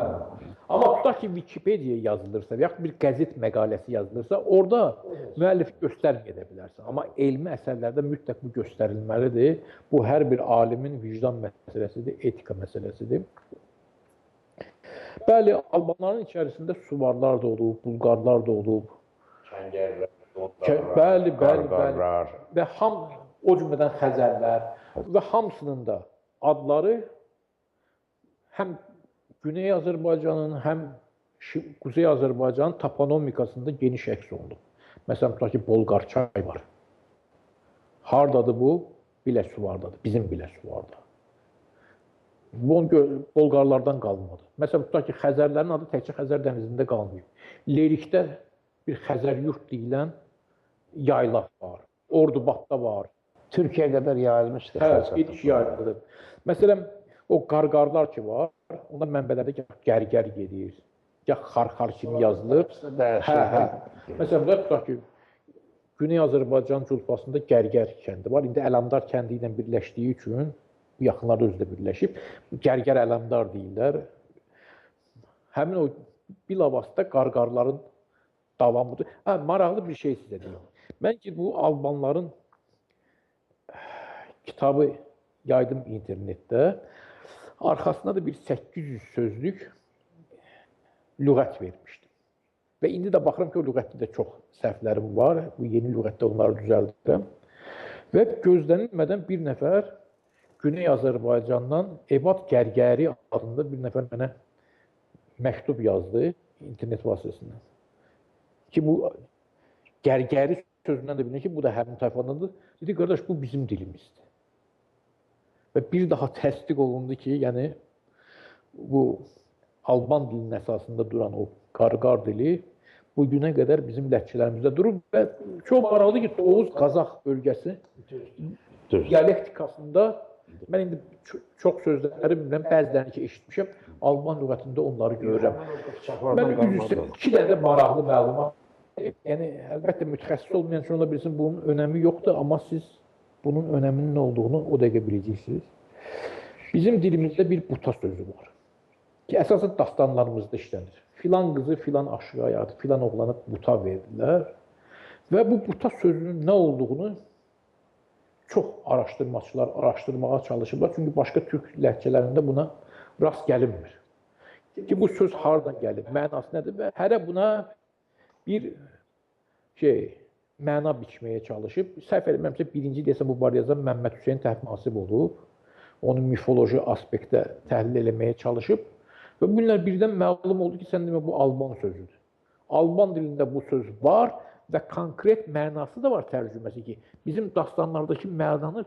Amma tutaq ki, Wikipedia yazılırsa və yaxud bir qəzet məqaləsi yazılırsa, orada müəllifi göstərməyə də bilərsən. Amma elmi əsərlərdə mütləq bu göstərilməlidir. Bu, hər bir alimin vicdan məsələsidir, etika məsələsidir. Bəli, albanların içərisində suvarlar da olub, bulqarlar da olub. Bəli. Və o cümlədən Xəzərlər və hamısının da adları həm Güney Azərbaycanın, həm Quzey Azərbaycanın toponomikasında geniş əks olunub. Məsələn, tutaq ki, Bolqar çay var. Hardadır bu? Biləsuvardadır, bizim Biləsuvarda. Bu, Bolqarlardan qalmadı. Məsələn, tutaq ki, Xəzərlərin adı təkcə Xəzər dənizində qalmıyor. Lerikdə bir Xəzər yurt deyilən yaylaq var, Ordubadda var. Türkiyə qədər yayılmışdır. Hə, geniş yayılmışdır. Məsələn, o qarqarlar ki var, onda mənbələrdə gərgər gedir, ya xarxar kimi yazılır. Hə. Məsələn, burada tutaq ki, Güney Azərbaycan culfasında Gərgər kəndi var. İndi Ələmdar kəndi ilə birləşdiyi üçün, bu yaxınlarda özü də birləşib, Gərgər Ələmdar deyirlər. Həmin o bilavasitə qarqarların davamıdır. Hə, maraqlı bir şey sizə deyim. Mən ki, bu albanların kitabı yaydım internetdə. Arxasında da bir 800 sözlük lüğət vermişdim. Və indi də baxıram ki, o lüğətdə də çox səhvlərim var. Bu yeni lüğətdə onları düzəldirəm. Və gözlənilmədən bir nəfər Güney Azərbaycandan Ebad Gərgəri adında bir nəfər mənə məktub yazdı internet vasitəsindən. Ki, bu Gərgəri sözündən də bilinir ki, bu da həmin tayfandandır. Dedi, qardaş, bu bizim dilimizdir. Və bir daha təsdiq olundu ki, yəni bu Alban dilinin əsasında duran o qarqar dili bu günə qədər bizim ləhcələrimizdə durub və çox maraqlıdır ki, Oğuz Qazax bölgəsi dialektikasında mən indi çox sözləri bilmirəm, bəzilərini ki eşitmişəm, Alban lüğətində onları görürəm. Mən üzrə iki dənə də maraqlı məlumat. Yəni, əlbəttə mütəxəssis olmayan üçün ola bilsin, bunun önəmi yoxdur, amma siz bunun önəminin nə olduğunu o dəqiqə biləcəksiniz. Bizim dilimizdə bir buta sözü var ki, əsasən dastanlarımızda işlənir. Filan qızı filan aşığa həyatı, filan oğlana buta verdilər və bu buta sözünün nə olduğunu çox araşdırmaçılar araşdırmağa çalışırlar. Çünki başqa türk ləhcələrində buna rast gəlinmir. Ki, bu söz hardan gəlib, mənası nədir və hərə buna bir məna biçməyə çalışıb. Səhv eləmirəmsə, birinci deyəsən bu barədə yazan Məmməd Hüseyn Təhmasib olub. Onu mifoloji aspektdə təhlil eləməyə çalışıb. Və bunlar birdən məlum oldu ki, sən demə, bu Alban sözüdür. Alban dilində bu söz var və konkret mənası da var tərcüməsi ki, bizim dastanlardakı mənanı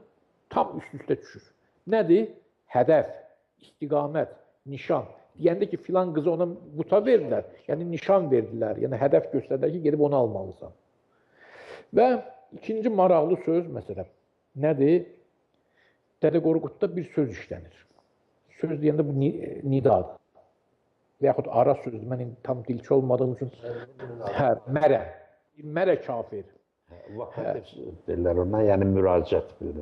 tam üst-üstə düşür. Nədir? Hədəf, istiqamət, nişan. Deyəndə ki, filan qızı ona buta verdilər, yəni nişan verdilər, yəni hədəf göstərdilər ki, gedib onu almalısan. Və ikinci maraqlı söz, məsələn, nədir? Dədə Qorqudda bir söz işlənir. Söz deyəndə bu nidadır. Və yaxud ara sözdür, mən tam dilçi olmadığım üçün, mərə, mərə kafir. Vaqətif deyirlər ona, yəni müraciət bilir.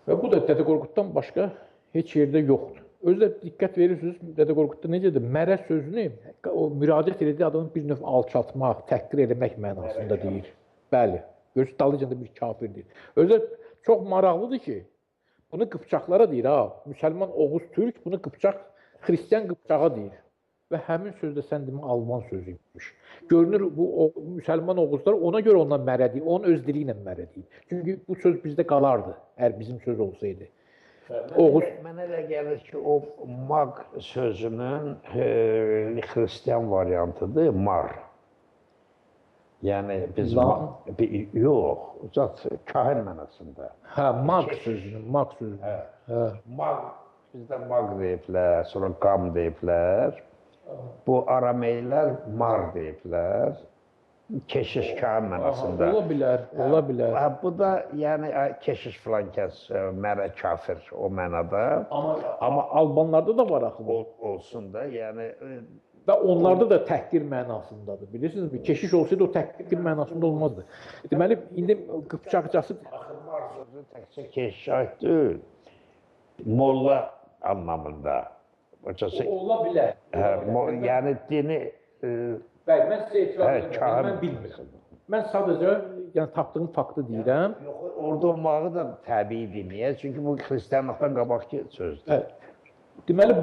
Və bu da Dədə Qorquddan başqa heç yerdə yoxdur. özü də diqqət verirsiniz, Dədə Qorqudda necədir? Mərə sözünü o müraciət etdiyi adamın bir növ alçaltmaq, təhqir etmək mənasında deyir. Bəli. Görürsüz, dalıcında bir kafirdir. Özü də çox maraqlıdır ki, bunu Qıpçaqlara deyir ha. Müsəlman Oğuz Türk bunu Qıpçaq, Xristian Qıpçağa deyir. Və həmin sözdə sən demə Alman sözüymüş. Görünür bu müsəlman Oğuzlar ona görə ondan mərə deyir, onun öz dili ilə mərə deyir. Çünki bu söz bizdə qalardı, əgər bizim söz olsaydı. Oğuz. Mənə elə gəlir ki, o mag sözünün xristian variantıdır, mar. Yəni biz yox, zat kahin mənasında. Hə, mag sözünün, mag sözünün. Hə. Mag bizdə mag deyiblər, sonra qam deyiblər. Bu arameylər mar deyiblər. Keşiş kahin mənasında. Ola bilər, ola bilər. Bu da yəni keşiş filan kəs, mərə kafir o mənada. Amma Albanlarda da var axı. Olsun da, yəni və onlarda da təhqir mənasındadır. Bilirsiniz, keşiş olsaydı o təhqir mənasında olmazdı. Deməli, indi Qıpçaqcası mar sözü təkcə keşişə aid deyil. Molla anlamında. Ola bilər. Yəni dini bəli, mən sizə etiraz edirəm, mən bilmirəm. Mən sadəcə yəni tapdığım faktı deyirəm. Yox, orada olmağı da təbiidir. Niyə? Çünki bu xristianlıqdan qabaqki sözdür. Deməli,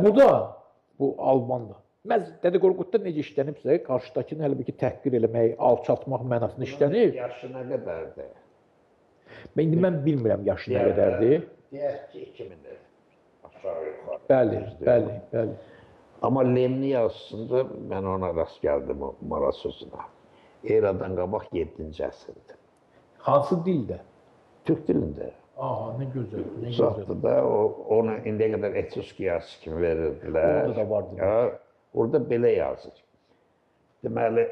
bu Almandır. Məhz Dədə Qorqudda necə işlənibsə, qarşıdakını əlbəttə təhqir eləmək, alçaltmaq mənasında işlənib. Yaşı nə qədərdir? İndi mən bilmirəm yaşı nə qədərdir. Deyək ki, 2000-dir. Aşağı yuxarı. Bəli. Amma Lemni yazısında mən ona rast gəldim o mara sözünə. Eradan qabaq 7-ci əsrdir. Hansı dildə? Türk dilində. Aha, nə gözəl, nə gözəl. Uzaqdır da, onu indiyə qədər Etuski yazısı kimi verirdilər. Orada da vardı. Orada belə yazır. Deməli,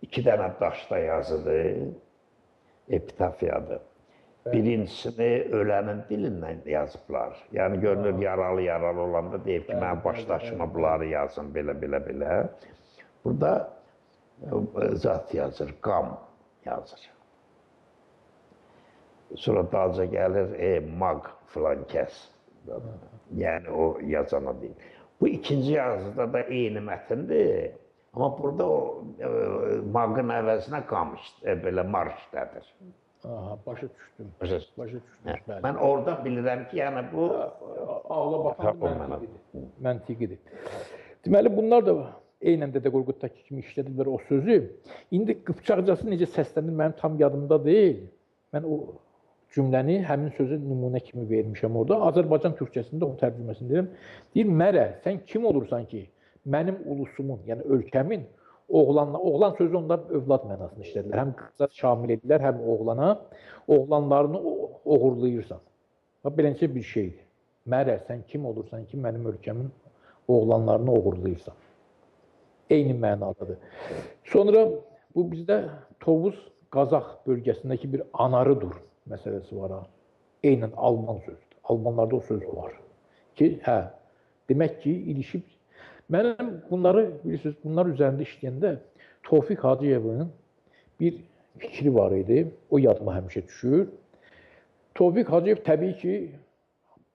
2 dənə daşda yazıdır, epitafiyadır. Birincisini ölənin dilindən yazıblar. Yəni, görünür, yaralı olanda deyib ki, mən başdaşıma bunları yazın, belə. Burada zat yazır, qam yazır. Sonra dalca gəlir, mag filan kəs. Yəni, o yazana deyil. Bu ikinci yazıda da eyni mətindir. Amma burada o maqın əvəzinə qam belə mar işlədir. Aha, başa düşdüm. Başa düşdüm, bəli. Mən orada bilirəm ki, yəni bu ağla baxan məntiqidir. Deməli, bunlar da eynən Dədə Qorquddakı kimi işlədirlər o sözü. İndi Qıpçaqcası necə səslənir mənim tam yadımda deyil. Mən o cümləni həmin sözü nümunə kimi vermişəm orada. Azərbaycan türkçəsində onun tərcüməsini deyirəm. Deyir, mərə, sən kim olursan ki, mənim ulusumun, yəni ölkəmin oğlan sözü onda övlad mənasını işlədirlər. Həm qıza şamil edirlər, həm oğlana. Oğlanlarını oğurlayırsan. Beləncə bir şeydir. Mərə, sən kim olursan ki, mənim ölkəmin oğlanlarını oğurlayırsan. Eyni mənadadır. Sonra bu bizdə Tovuz, Qazax bölgəsindəki bir anarıdır məsələsi var ha. Eynən Alman sözdür. Almanlarda o söz var. Ki, demək ki, ilişib. Mənim bunları, bilirsiniz, bunlar üzərində işləyəndə Tofiq Hacıyevin bir fikri var idi. O yadıma həmişə düşür. Tofiq Hacıyev təbii ki,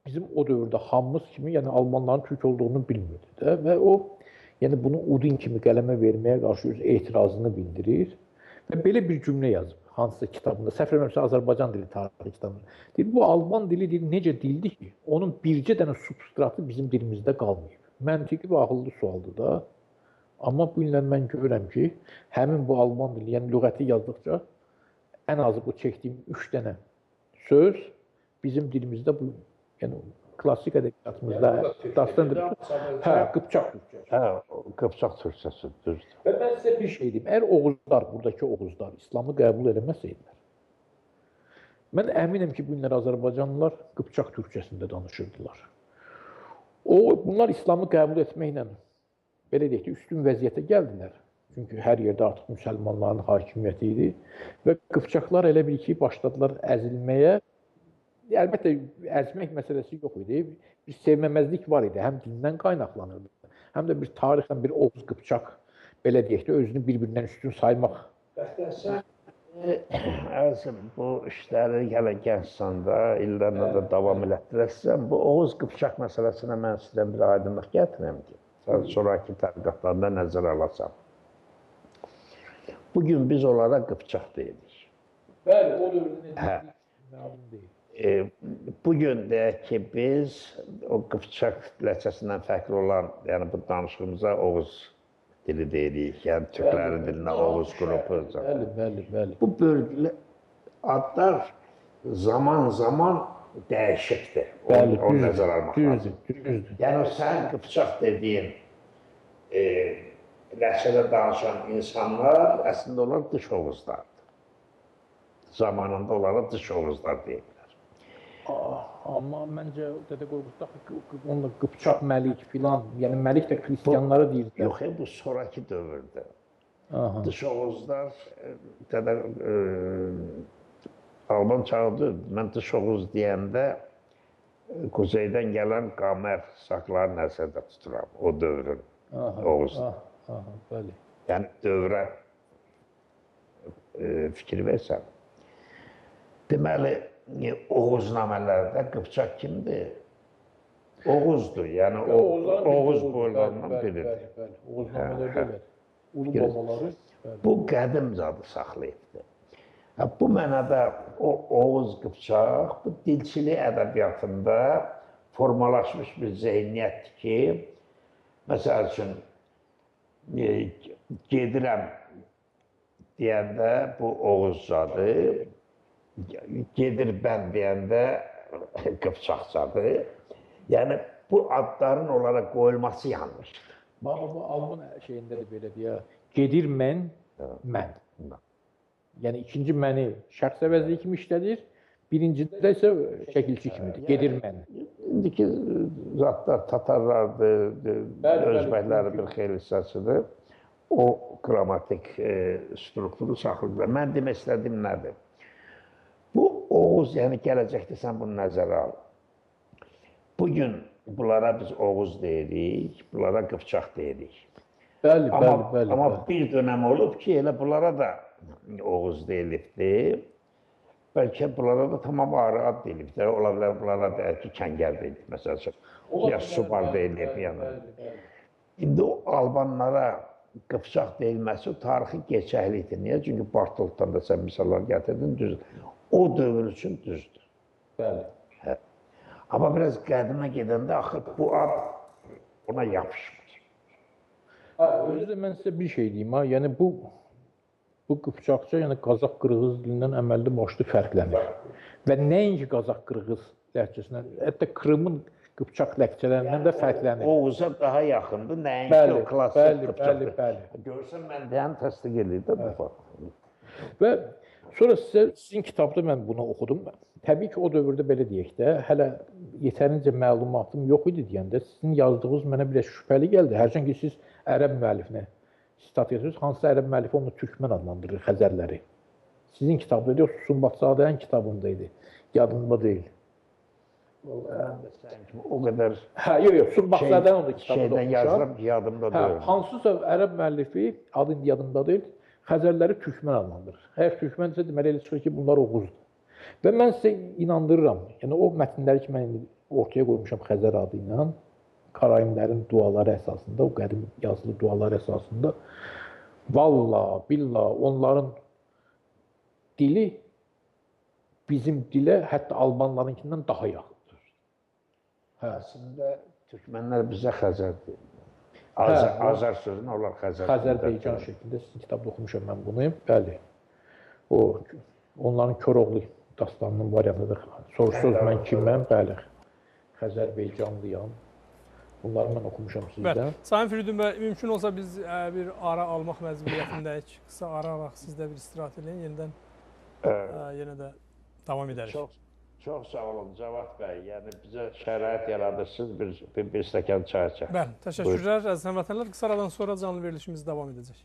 bizim o dövrdə hamımız kimi, yəni Almanların Türk olduğunu bilmirdi də və o, yəni bunu Udin kimi qələmə verməyə qarşı öz etirazını bildirir və belə bir cümlə yazıb. Hansısa kitabında, səhv eləmirəmsə Azərbaycan dili tarixi kitabında. Deyir, bu Alman dili necə dildir ki, onun bircə dənə substratı bizim dilimizdə qalmayıb. Məntiqi və ağıllı sualdır da. Amma bu illə mən görürəm ki, həmin bu Alman dili, yəni lüğəti yazdıqca ən azı bu çəkdiyim 3 dənə söz bizim dilimizdə bu, yəni klassik ədəbiyyatımızda dastandır. Qıpçaq türkçəsi. Qıpçaq türkçəsi, düzdür. Və mən sizə bir şey deyim, əgər Oğuzlar, buradakı Oğuzlar İslamı qəbul eləməsəydilər, mən əminəm ki, bu günlər Azərbaycanlılar Qıpçaq türkçəsində danışırdılar. Bunlar İslamı qəbul etməklə, belə deyək ki, üstün vəziyyətə gəldilər. Çünki hər yerdə artıq müsəlmanların hakimiyyəti idi və Qıpçaqlar elə bil ki, başladılar əzilməyə. Əlbəttə, əzmək məsələsi yox idi. Bir sevməməzlik var idi. Həm dilindən qaynaqlanırdı. Həm də bir tarixən bir Oğuz Qıpçaq, belə deyək də, özünü bir-birindən üstün saymaq. Əzim, bu işləri hələ gəncsanda, illərlə də davam elətdirəsən, bu Oğuz Qıpçaq məsələsinə mən sizdən bir aydınlıq gətirəm ki, sən sonraki tədqiqatlarında nəzərə alasan. Bugün biz onlara Qıpçaq deyirik. Bəli, o dövrdə məlum deyil. Bugün deyək ki, biz o Qıpçaq ləhcəsindən fərqli olan, yəni bu danışığımıza Oğuz dili deyirik, yəni Türklərin dilinə Oğuz qrupu. Bəli. Bu bölgü adlar zaman dəyişibdir. O nəzərə almaq lazım. Düzdür. Yəni o sən Qıpçaq dediyin ləhcədə danışan insanlar əslində onlar dış Oğuzlardır. Zamanında onlara dış Oğuzlar deyirlər. Amma məncə Dədə Qorqudda onunla Qıpçaq Məlik filan, yəni Məlik də xristianlara deyirlər. Yox, bu sonraki dövrdə. Dış Oğuzlar, Alban çağıdır, mən dış Oğuz deyəndə kuzeydən gələn Qamer saqları nəzərdə tuturam, o dövrün Oğuzlar. Bəli. Yəni dövrə fikir versən. Deməli, Oğuznamələrdə Qıpçaq kimdir? Oğuzdur, yəni Oğuz boylarından biridir. Oğuznamələrdə bəli. Ulu babaları. Bu qədim zadı saxlayıbdır. Bu mənada o Oğuz Qıpçaq, bu dilçilik ədəbiyyatında formalaşmış bir zehniyyətdir ki, məsəl üçün, gedirəm deyəndə bu Oğuzcadır, gedir bən deyəndə Qıpçaqcadır. Yəni, bu adların onlara qoyulması yanlışdır. Bu Alman şeyində də belə deyə, gedir mən. Yəni, ikinci məni şəxs əvəzliyi kimi işlədir, birincidə isə şəkilçi kimidir, gedir mən. İndiki zatlar Tatarlardır, Özbəkləri bir xeyli hissəsidir. O qrammatik strukturu saxlayırlar. Mən demək istədiyim nədir? Bu Oğuz, yəni gələcəkdə sən bunu nəzərə al. Bugün bunlara biz Oğuz deyirik, bunlara Qıpçaq deyirik. Bəli. Amma bir dönəm olub ki, elə bunlara da Oğuz deyilibdir. Bəlkə bunlara da tamam ayrı ad deyilibdir. Ola bilər bunlara deyək ki, Kəngər deyilib, məsəl üçün. Ya Subar deyilib, yəni. İndi o Albanlara Qıpçaq deyilməsi tarixi gerçəklikdir. Niyə? Çünki Bartoltdan da sən misallar gətirdin, düzdür. O dövr üçün düzdür. Bəli. Amma biraz qədimə gedəndə axı bu ad ona yapışmır. Özü də mən sizə bir şey deyim, yəni bu Qıpçaqca, yəni Qazaq-Qırğız dilindən əməlli başlı fərqlənir. Və nəinki Qazaq-Qırğız ləhcəsindən, hətta Krımın Qıpçaq ləhcələrindən də fərqlənir. Oğuza daha yaxındır, nəinki o klassik Qıpçaqdır. Bəli. Görsən, mən deyən təsdiq edir də bu fakt. Və sonra sizin kitabda mən bunu oxudum. Təbii ki, o dövrdə belə deyək də, hələ yetərincə məlumatım yox idi deyəndə, sizin yazdığınız mənə biraz şübhəli gəldi. Hərçən ki, siz ərəb müəllifinə sitat edirsiniz, hansısa ərəb müəllifi onu türkmən adlandırır, Xəzərləri. Sizin kitabda yox, Sumbatzadən kitabında idi, yadımda deyil. O qədər yox, Sumbatzadən onu kitabında şeydən yazıram ki, yadımda deyil. Hansısa ərəb müəllifi, adı indi yadımda deyil, Xəzərləri türkmən adlandırır. Əgər türkməndirsə, deməli elə çıxır ki, bunlar Oğuzdur. Və mən sizə inandırıram, yəni o mətnləri ki, mən ortaya qoymuşam Xəzər adı ilə, Karayimlərin duaları əsasında, o qədim yazılı dualar əsasında, valla, billah, onların dili bizim dilə, hətta Albanlarınkindən daha yaxındır. Əslində, türkmənlər bizə Xəzər deyil. Azər sözünə onlar Xəzər. Xəzərbeycan şəklində sizin kitabda oxumuşam mən bunu. Bəli. Onların Koroğlu dastanının variantıdır. Sorsuz mən kiməm? Bəli. Xəzərbeycanlıyam. Bunları mən oxumuşam sizdən. Sayın Firidun bəy, mümkün olsa biz bir ara almaq məcburiyyətindəyik. Qısa ara alaq, siz də bir istirahət edin. Yenə də davam edərik. Çox sağ olun Cavad bəy. Yəni bizə şərait yaradırsınız, bir stəkan çay içək. Bəli, təşəkkürlər əziz həmvətənlər. Qısa aradan sonra canlı verilişimiz davam edəcək.